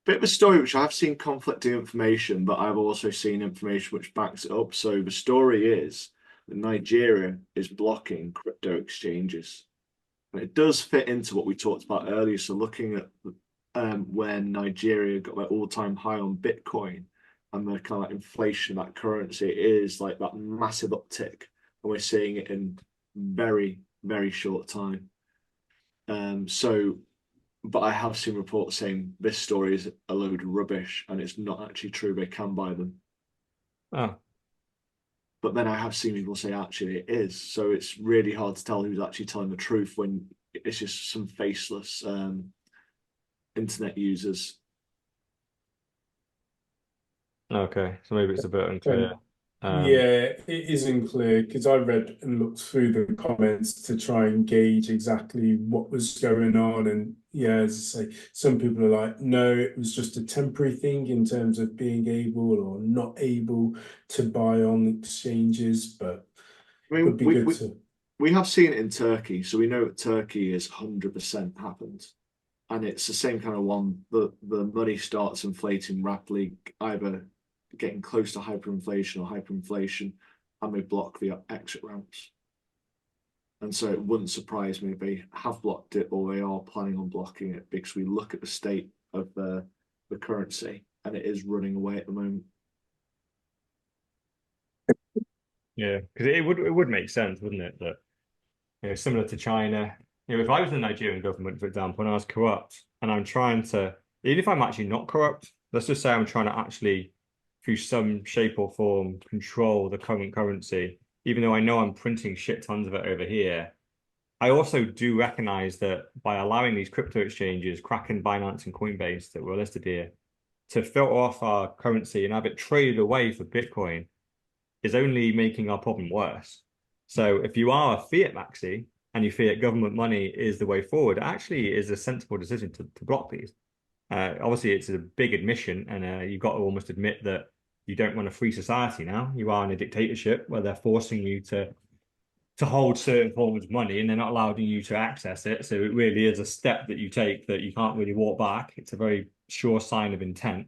bit of a story which I've seen conflicting information, but I've also seen information which backs it up. So the story is that Nigeria is blocking crypto exchanges. And it does fit into what we talked about earlier. So looking at when Nigeria got their all-time high on Bitcoin and the kind of like inflation of that currency, it is like that massive uptick. And we're seeing it in very, very short time. But I have seen reports saying this story is a load of rubbish and it's not actually true. They can buy them. Oh, But then I have seen people say actually it is. So it's really hard to tell who's actually telling the truth when it's just some faceless internet users. okay. So maybe it's a bit unclear. Yeah, it isn't clear because I read and looked through the comments to try and gauge exactly what was going on. And yeah, as I say, some people are like, no, it was just a temporary thing in terms of being able or not able to buy on exchanges, but I it would mean, be good to. we have seen it in Turkey, so we know that Turkey is 100% happened. And it's the same kind of one. The money starts inflating rapidly, either getting close to hyperinflation or hyperinflation, and they block the exit ramps. And so it wouldn't surprise me if they have blocked it or they are planning on blocking it because we look at the state of the currency and it is running away at the moment. Yeah, because it would make sense, wouldn't it? That similar to China. If I was the Nigerian government, for example, and I was corrupt, and I'm trying to, even if I'm actually not corrupt, let's just say I'm trying to actually, through some shape or form, control the current currency, even though I know I'm printing shit tons of it over here. I also do recognize that by allowing these crypto exchanges, Kraken, Binance, and Coinbase that were listed here, to filter off our currency and have it traded away for Bitcoin is only making our problem worse. So if you are a fiat maxi and you fiat government money is the way forward, it actually is a sensible decision to block these. Obviously, it's a big admission, and you've got to almost admit that you don't run a free society now. You are in a dictatorship where they're forcing you to hold certain forms of money and they're not allowing you to access it. So it really is a step that you take that you can't really walk back. It's a very sure sign of intent.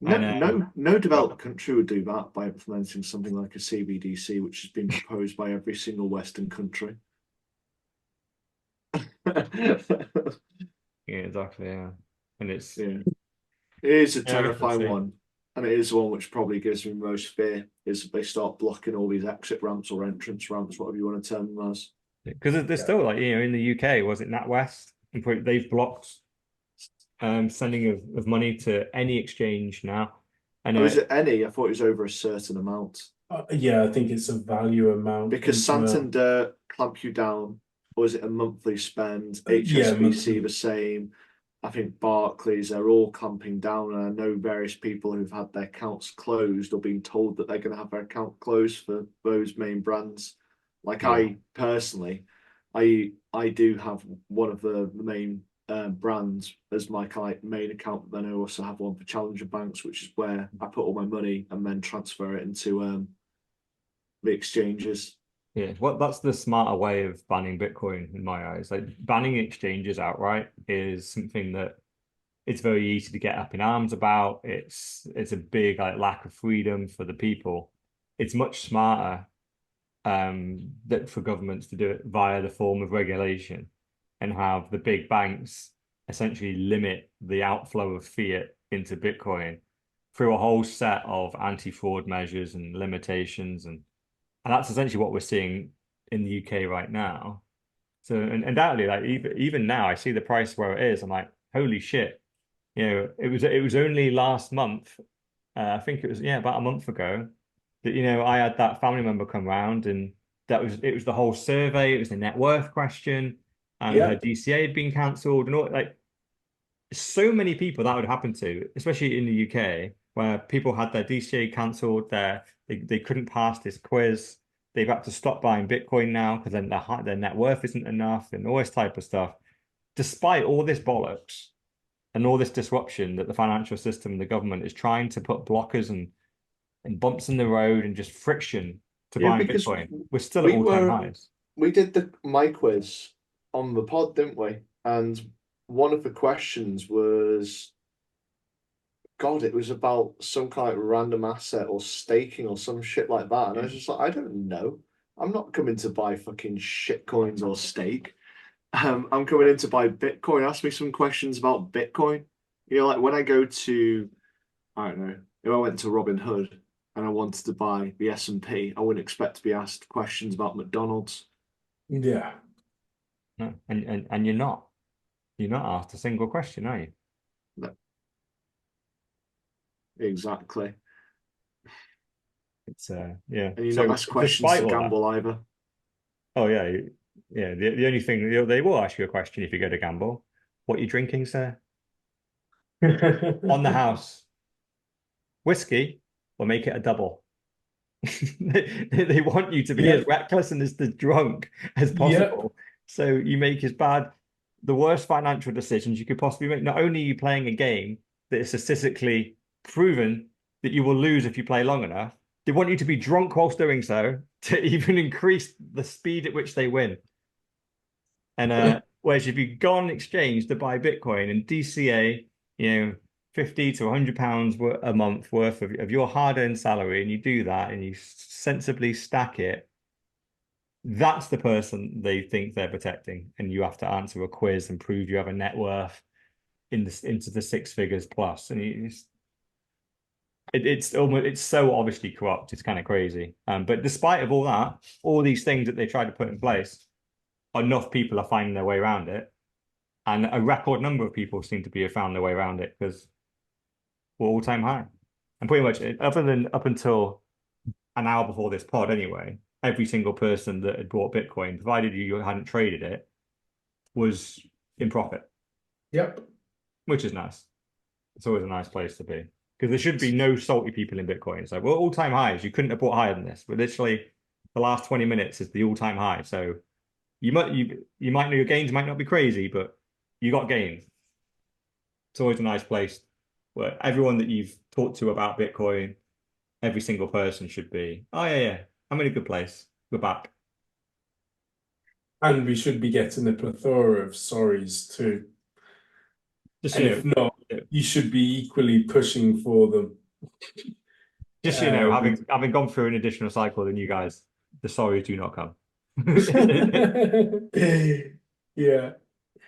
No developed country would do that by implementing something like a CBDC, which has been proposed by every single Western country. Yeah, exactly. Yeah, and it's it is a yeah, I guess we'll terrifying see. one, and it is the one which probably gives me most fear. Is they start blocking all these exit ramps or entrance ramps, whatever you want to term them as. Because there's still like in the UK, was it NatWest? They've blocked sending of money to any exchange now. And Oh, is it any? I thought it was over a certain amount. Yeah, I think it's a value amount. Because Santander clamp you down, or is it a monthly spend? HSBC the same. I think Barclays, they're all clamping down. And I know various people who've had their accounts closed or been told that they're going to have their account closed for those main brands. Like I personally, I do have one of the main brands as my main account, but then I also have one for Challenger Banks, which is where I put all my money and then transfer it into the exchanges. Yeah, well, that's the smarter way of banning Bitcoin in my eyes. Like banning exchanges outright is something that it's very easy to get up in arms about. It's a big lack of freedom for the people. It's much smarter that for governments to do it via the form of regulation and have the big banks essentially limit the outflow of fiat into Bitcoin through a whole set of anti-fraud measures and limitations and that's essentially what we're seeing in the UK right now. So and undoubtedly, like even now, I see the price where it is. I'm like, holy shit! It was only last month, I think it was about a month ago, that I had that family member come round, and it was the whole survey, it was the net worth question, and her Yeah. DCA had been cancelled, and all like so many people that would happen to, especially in the UK, where people had their DCA cancelled, they couldn't pass this quiz, they've had to stop buying Bitcoin now because then their net worth isn't enough, and all this type of stuff. Despite all this bollocks and all this disruption that the financial system and the government is trying to put blockers and bumps in the road and just friction to Yeah, buying because Bitcoin, we're still at we all-time were highs. we did the my quiz on the pod, didn't we? And one of the questions was, God, it was about some kind of random asset or staking or some shit like that. And I was just like, I don't know. I'm not coming to buy fucking shit coins or stake. I'm coming in to buy Bitcoin. Ask me some questions about Bitcoin. Like when I go to, I don't know, if I went to Robinhood and I wanted to buy the S&P, I wouldn't expect to be asked questions about McDonald's. Yeah. No, and you're not asked a single question, are you? No, exactly. It's yeah. And you're So not asked questions despite to all that, gamble either. oh yeah, yeah. The only thing they will ask you a question if you go to gamble: what are you drinking, sir? On the house, whiskey, or make it a double. They want you to be as Yeah. reckless and as drunk as Yep. possible. So you make the worst financial decisions you could possibly make. Not only are you playing a game that is statistically proven that you will lose if you play long enough, they want you to be drunk whilst doing so to even increase the speed at which they win. And whereas if you go on exchange to buy Bitcoin and DCA, 50 to £100 a month worth of your hard-earned salary, and you do that and you sensibly stack it, that's the person they think they're protecting. And you have to answer a quiz and prove you have a net worth into the six figures plus. And it's so obviously corrupt. It's kind of crazy. But despite of all that, all these things that they try to put in place, enough people are finding their way around it. And a record number of people seem to be have found their way around it because we're all-time high. And pretty much, other than up until an hour before this pod anyway, every single person that had bought Bitcoin, provided you hadn't traded it, was in profit, Yep. which is nice. It's always a nice place to be because there should be no salty people in Bitcoin. So we're all-time highs. You couldn't have bought higher than this. But literally, the last 20 minutes is the all-time high. So you might know your gains might not be crazy, but you got gains. It's always a nice place where everyone that you've talked to about Bitcoin, every single person should be, oh yeah, I'm in a good place. We're back. And we should be getting a plethora of sorries too. Just And if not, you should be equally pushing for them. having gone through an additional cycle than you guys, the sorries do not come. Yeah.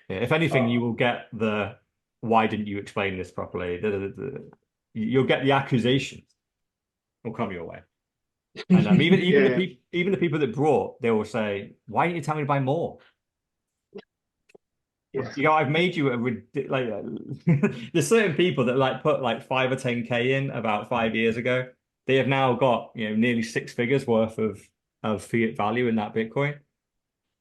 If anything, you will get the why didn't you explain this properly? You'll get the accusations will come your way. And even the people that brought, they will say, "Why didn't you tell me to buy more?" Yeah. I've made you there's certain people that put 5 or 10K in about 5 years ago. They have now got nearly six figures worth of fiat value in that Bitcoin.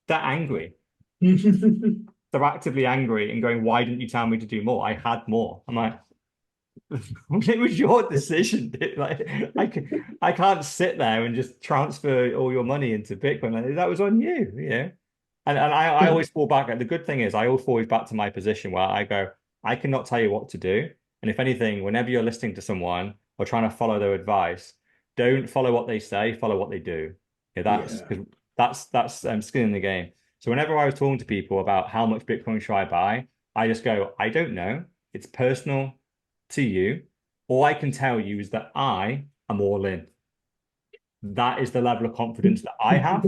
They're angry. They're actively angry and going, "Why didn't you tell me to do more? I had more." I'm like, it was your decision. I can't sit there and just transfer all your money into Bitcoin. That was on you, And I always fall back. The good thing is I always fall back to my position where I go, I cannot tell you what to do. And if anything, whenever you're listening to someone or trying to follow their advice, don't follow what they say, follow what they do. That's skin in the game. So whenever I was talking to people about how much Bitcoin should I buy, I just go, I don't know. It's personal to you. All I can tell you is that I am all in. That is the level of confidence that I have.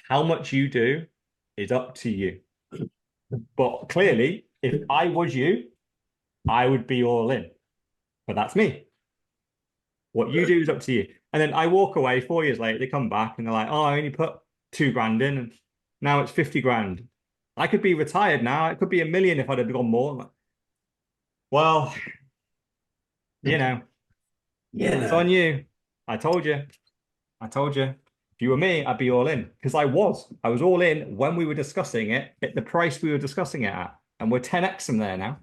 How much you do is up to you. But clearly, if I was you, I would be all in. But that's me. What you do is up to you. And then I walk away 4 years later, they come back and they're like, oh, I only put 2 grand in and now it's 50 grand. I could be retired now. It could be 1 million if I'd have gone more. Well, you know, Yeah, it's on you. I told you. I told you. If you were me, I'd be all in because I was. I was all in when we were discussing it at the price we were discussing it at. And we're 10x from there now.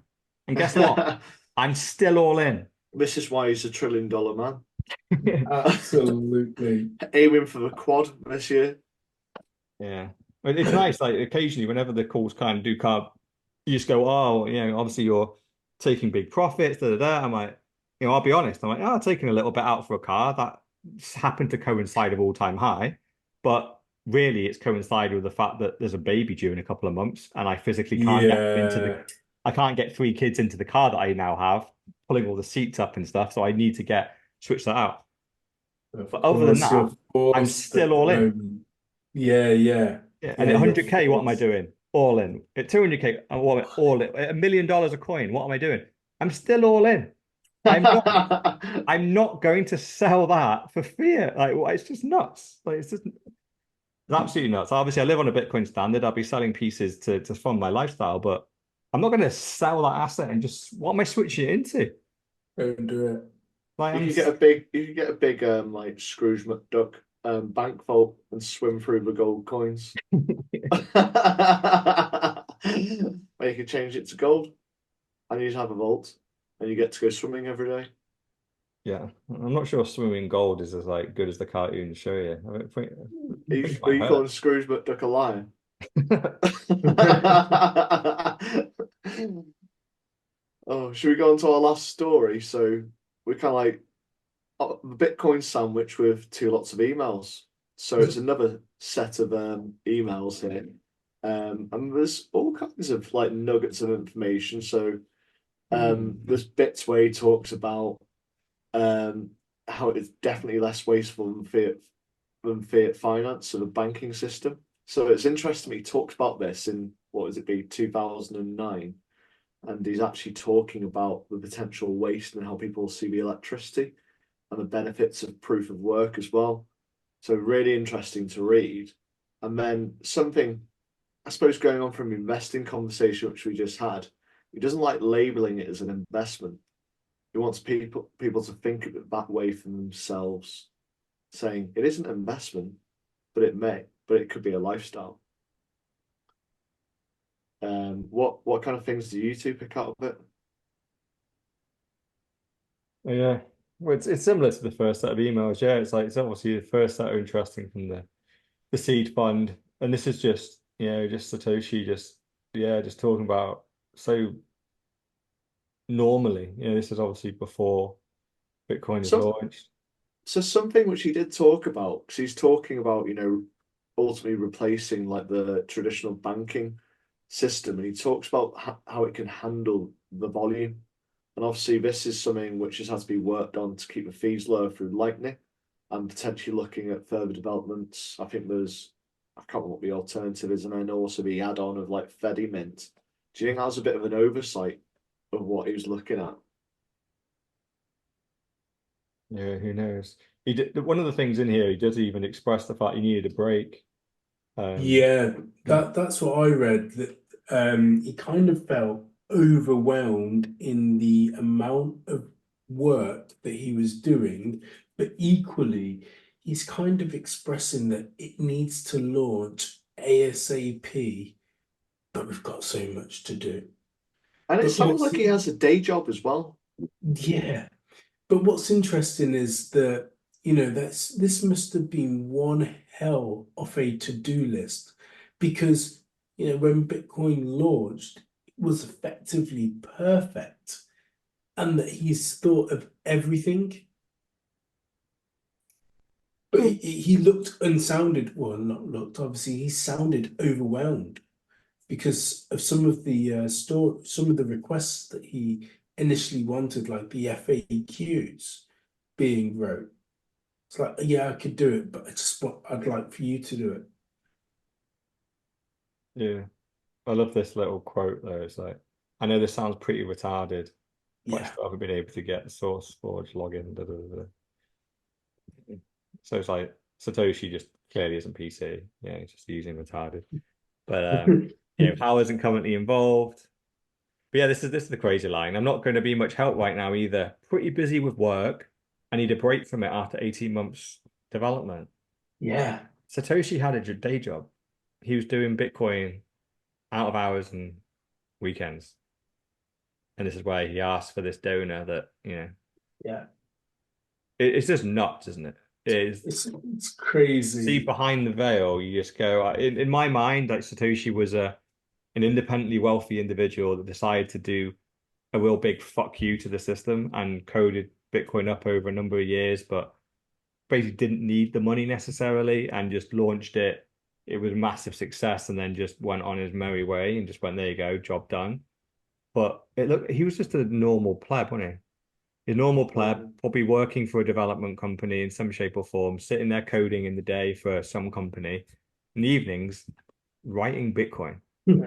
And guess what? I'm still all in. This is why he's a $1 trillion man. absolutely. Aiming for the quad this year. Yeah. But it's nice, like occasionally whenever the calls kind of do come up, you just go, oh, obviously you're taking big profits, da da da. I'm like, I'll be honest. I'm like, oh, taking a little bit out for a car that happened to coincide with all-time high, but really it's coincided with the fact that there's a baby due in a couple of months, and I physically can't get them into Yeah. I can't get three kids into the car that I now have, pulling all the seats up and stuff. So I need to switch that out. Of But other than course, you're that, I'm forced still at the all in. moment. Yeah, yeah. Yeah, and Yeah, at you're 100K, what am I forced. doing? All in. At 200K, all in. At $1 million a coin, what am I doing? I'm still all in. I'm not. I'm not going to sell that for fear. Like, it's just nuts. Like, it's absolutely nuts. Obviously, I live on a Bitcoin standard. I'll be selling pieces to fund my lifestyle, but I'm not going to sell that asset and just what am I switching it into? Don't do it. Like, You could get a big like Scrooge McDuck bank vault and swim through the gold coins. Or you could change it to gold and you just have a vault and you get to go swimming every day. yeah, I'm not sure swimming gold is as like good as the cartoons show you. I think it Are might you hurt. calling Scrooge McDuck a liar? Oh, should we go on to our last story? So we kind of like the Bitcoin sandwich with two lots of emails. So it's another set of emails here. And there's all kinds of like nuggets of information. So there's bits where he talks about um, how it's definitely less wasteful than fiat finance or the banking system. So it's interesting. He talked about this in what was it be 2009, and he's actually talking about the potential waste and how people see the electricity and the benefits of proof of work as well. So really interesting to read. And then something, I suppose, going on from investing conversation which we just had, he doesn't like labeling it as an investment. He wants people to think of it that way for themselves, saying it isn't an investment, but it could be a lifestyle. What kind of things do you two pick out of it? Yeah. Well, it's similar to the first set of emails. Yeah, it's obviously the first set are interesting from the seed fund, and this is just Satoshi just talking about so normally. This is obviously before Bitcoin is So launched. so something which he did talk about, because he's talking about, ultimately replacing like the traditional banking system, and he talks about how it can handle the volume. And obviously, this is something which has had to be worked on to keep the fees lower through Lightning and potentially looking at further developments. I think I can't remember what the alternative is, and then also the add on of like Fedimint. Do you think that was a bit of an oversight of what he was looking at? Yeah, who knows? He did one of the things in here. He does even express the fact he needed a break. Yeah, that's what I read, that he kind of felt overwhelmed in the amount of work that he was doing, but equally he's kind of expressing that it needs to launch ASAP, but we've got so much to do. And it But sounds what's like he has a day job as well. yeah, but what's interesting is that, this must have been one hell of a to-do list, because, when Bitcoin launched, it was effectively perfect, and that he's thought of everything. But he looked and sounded, well, not looked, obviously, he sounded overwhelmed because of some of the requests that he initially wanted, like the FAQs being wrote. It's like, yeah, I could do it, but I'd like for you to do it. Yeah, I love this little quote though. It's like, I know this sounds pretty retarded, but I Yeah. still haven't been able to get the source forge login. Da, da, da, da. So it's like Satoshi just clearly isn't PC. Yeah, he's just using retarded. But power isn't currently involved. But yeah, this is the crazy line. I'm not going to be much help right now either. Pretty busy with work. I need a break from it after 18 months development. Yeah. Satoshi had a day job. He was doing Bitcoin out of hours and weekends. And this is why he asked for this donor that, Yeah. it's just nuts, isn't it? It's crazy. See behind the veil, you just go, in my mind, like Satoshi was an independently wealthy individual that decided to do a real big fuck you to the system and coded Bitcoin up over a number of years, but basically didn't need the money necessarily and just launched it. It was a massive success and then just went on his merry way and just went, there you go, job done. But he was just a normal pleb, wasn't he? A normal pleb, probably working for a development company in some shape or form, sitting there coding in the day for some company, in the evenings, writing Bitcoin.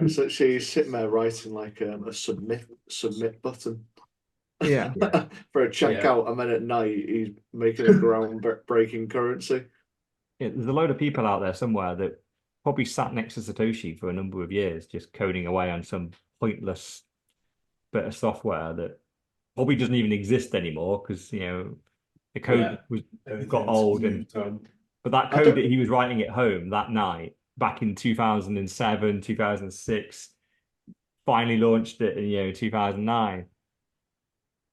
So she's sitting there writing like a submit button. Yeah. For a checkout, and then at night he's making a ground-breaking currency. Yeah, there's a load of people out there somewhere that probably sat next to Satoshi for a number of years, just coding away on some pointless bit of software that probably doesn't even exist anymore because the code got old but that code that he was writing at home that night back in 2007, 2006, finally launched it in 2009.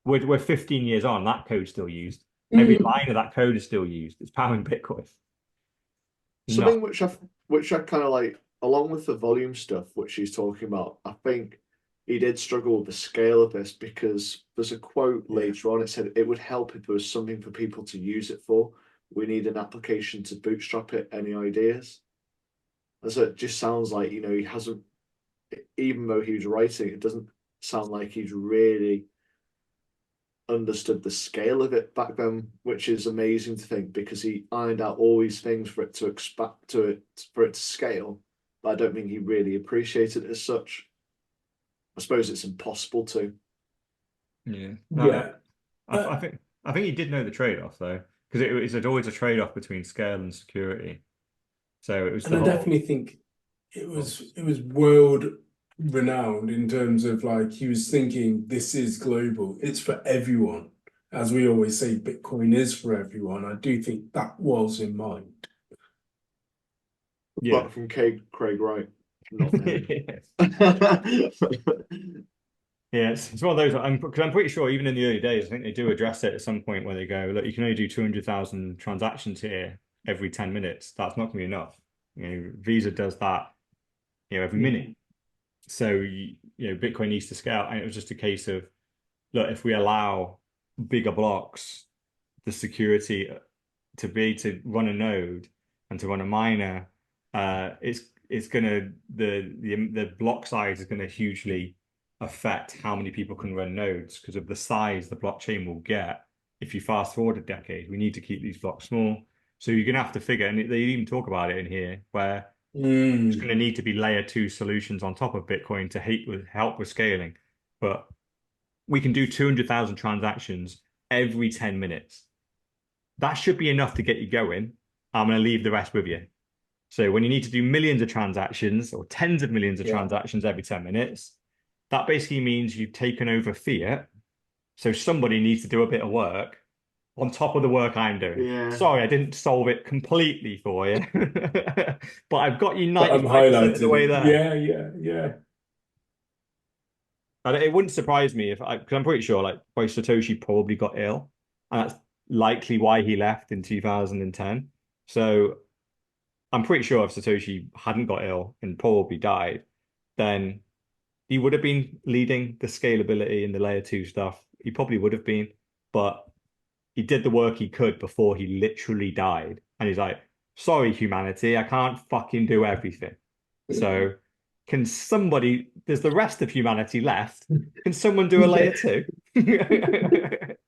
We're 15 years on, that code's still used. Every line of that code is still used. It's powering Bitcoin. Something which I kind of like, along with the volume stuff which he's talking about, I think he did struggle with the scale of this because there's a quote later on. It said it would help if there was something for people to use it for. We need an application to bootstrap it. Any ideas? And so it just sounds like, he hasn't, even though he was writing, it doesn't sound like he's really understood the scale of it back then, which is amazing to think because he ironed out all these things for it to expect for it to scale. But I don't think he really appreciated it as such. I suppose it's impossible to. Yeah. Yeah. I think he did know the trade-off though, because it's always a trade-off between scale and security. So it was And I definitely think it was world renowned in terms of like he was thinking this is global. It's for everyone. As we always say, Bitcoin is for everyone. I do think that was in mind. Apart from Craig Wright, not him. Yeah, it's one of those. Because I'm pretty sure even in the early days, I think they do address it at some point where they go, look, you can only do 200,000 transactions here every 10 minutes. That's not going to be enough. Visa does that, every minute. So, Bitcoin needs to scale. And it was just a case of, look, if we allow bigger blocks, the security to run a node and to run a miner, it's gonna the block size is gonna hugely affect how many people can run nodes because of the size the blockchain will get. If you fast forward a decade, we need to keep these blocks small. So you're gonna have to figure, and they even talk about it in here, where it's going to need to be layer 2 solutions on top of Bitcoin to help with scaling. But we can do 200,000 transactions every 10 minutes. That should be enough to get you going. I'm going to leave the rest with you. So when you need to do millions of transactions or tens of millions of transactions every 10 minutes, that basically means you've taken over fiat. So somebody needs to do a bit of work on top of the work I'm doing. Yeah. Sorry, I didn't solve it completely for you, but I've got you 95% of the way there. Yeah. And it wouldn't surprise me because I'm pretty sure Satoshi probably got ill, and that's likely why he left in 2010. So I'm pretty sure if Satoshi hadn't got ill and probably died, then he would have been leading the scalability and the layer 2 stuff. He probably would have been, but he did the work he could before he literally died. And he's like, sorry, humanity, I can't fucking do everything. So can somebody, there's the rest of humanity left. Can someone do a layer 2?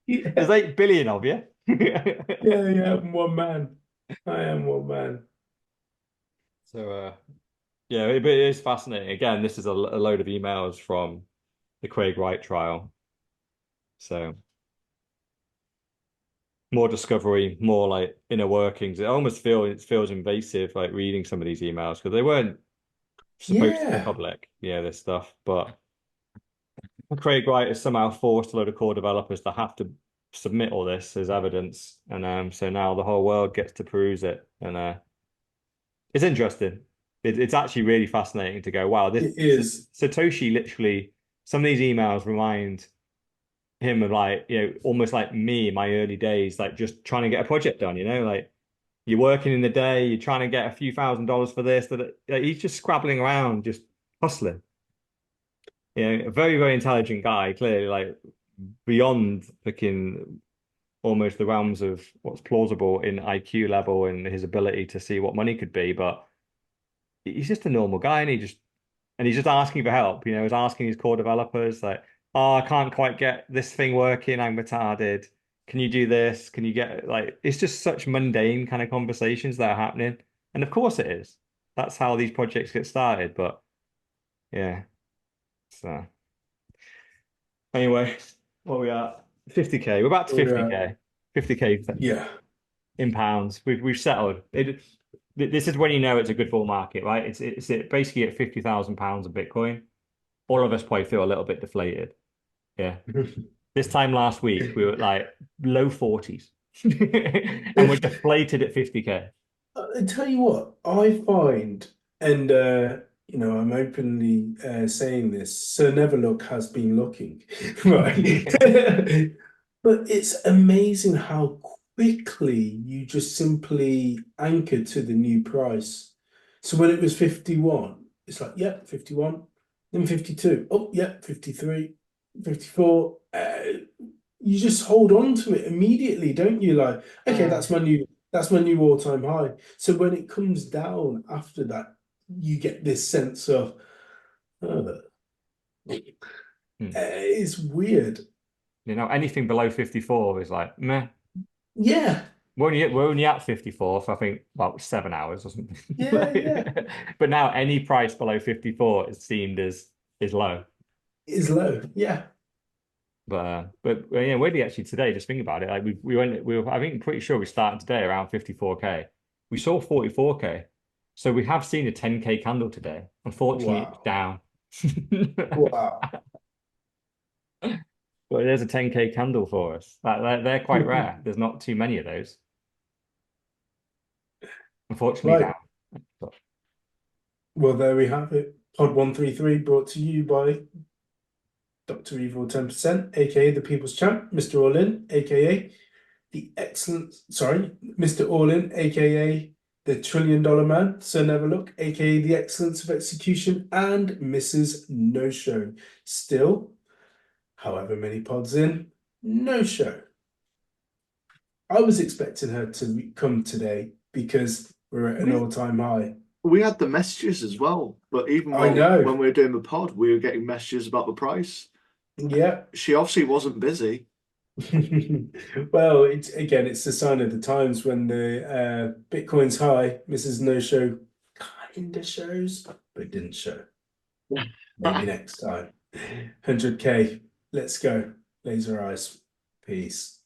There's 8 billion of you. Yeah, I'm one man. I am one man. So, yeah, it is fascinating. Again, this is a load of emails from the Craig Wright trial. So more discovery, more like inner workings. It feels invasive, like reading some of these emails because they weren't supposed to be public. Yeah, this stuff, but Craig Wright has somehow forced a load of core developers to have to submit all this as evidence, and so now the whole world gets to peruse it, and it's interesting. It's actually really fascinating to go, wow, this It is. Satoshi literally. Some of these emails remind him of, like, almost like me in my early days, like just trying to get a project done. Like you're working in the day, you're trying to get a few $1,000s for this. Like, he's just scrabbling around, just hustling. A very, very intelligent guy, clearly, like beyond looking almost the realms of what's plausible in IQ level and his ability to see what money could be. But he's just a normal guy, and he's just asking for help. He's asking his core developers, like, oh, I can't quite get this thing working. I'm retarded. Can you do this? Can you get, like, it's just such mundane kind of conversations that are happening. And of course it is. That's how these projects get started. But yeah. So anyway, what are we at? 50K. We're back to 50K. 50K Yeah. in pounds. We've settled. This is when you know it's a good bull market, right? It's basically at £50,000 of Bitcoin. All of us probably feel a little bit deflated. Yeah. This time last week, we were like low 40s. And we're deflated at 50K. I tell you what, I find, and I'm openly saying this, Sir Neverlook has been looking, right? But it's amazing how quickly you just simply anchor to the new price. So when it was 51, it's like, yeah, 51, then 52, oh, yeah, 53, 54. You just hold on to it immediately, don't you? Like, okay, that's my new all-time high. So when it comes down after that, you get this sense of, oh, it's weird. Anything below 54 is like, meh. Yeah, We're only at 54 for, I think, about 7 hours or something. yeah. But now any price below 54 is deemed as is low. It's low. Yeah. But yeah, weirdly actually today, just think about it. Like I think pretty sure we started today around 54K. We saw 44K. So we have seen a 10K candle today. Unfortunately, it's Wow. down. Wow. But there's a 10K candle for us. They're quite rare. There's not too many of those. Unfortunately, Right. down. But Well, there we have it. Pod 133 brought to you by Dr. Evil 10%, aka the People's Champ, Mr. All In, aka Mr. All In, aka the $1 trillion man, Sir Neverlook, aka the excellence of execution, and Mrs. No Show. Still, however many pods in, no show. I was expecting her to come today because we're at an all-time high. We had the messages as well, but even I know. when we were doing the pod, we were getting messages about the price. Yeah. She obviously wasn't busy. Well, it's a sign of the times when the Bitcoin's high. Mrs. No Show kinda shows, but didn't show. Maybe next time. 100K. Let's go. Laser eyes. Peace.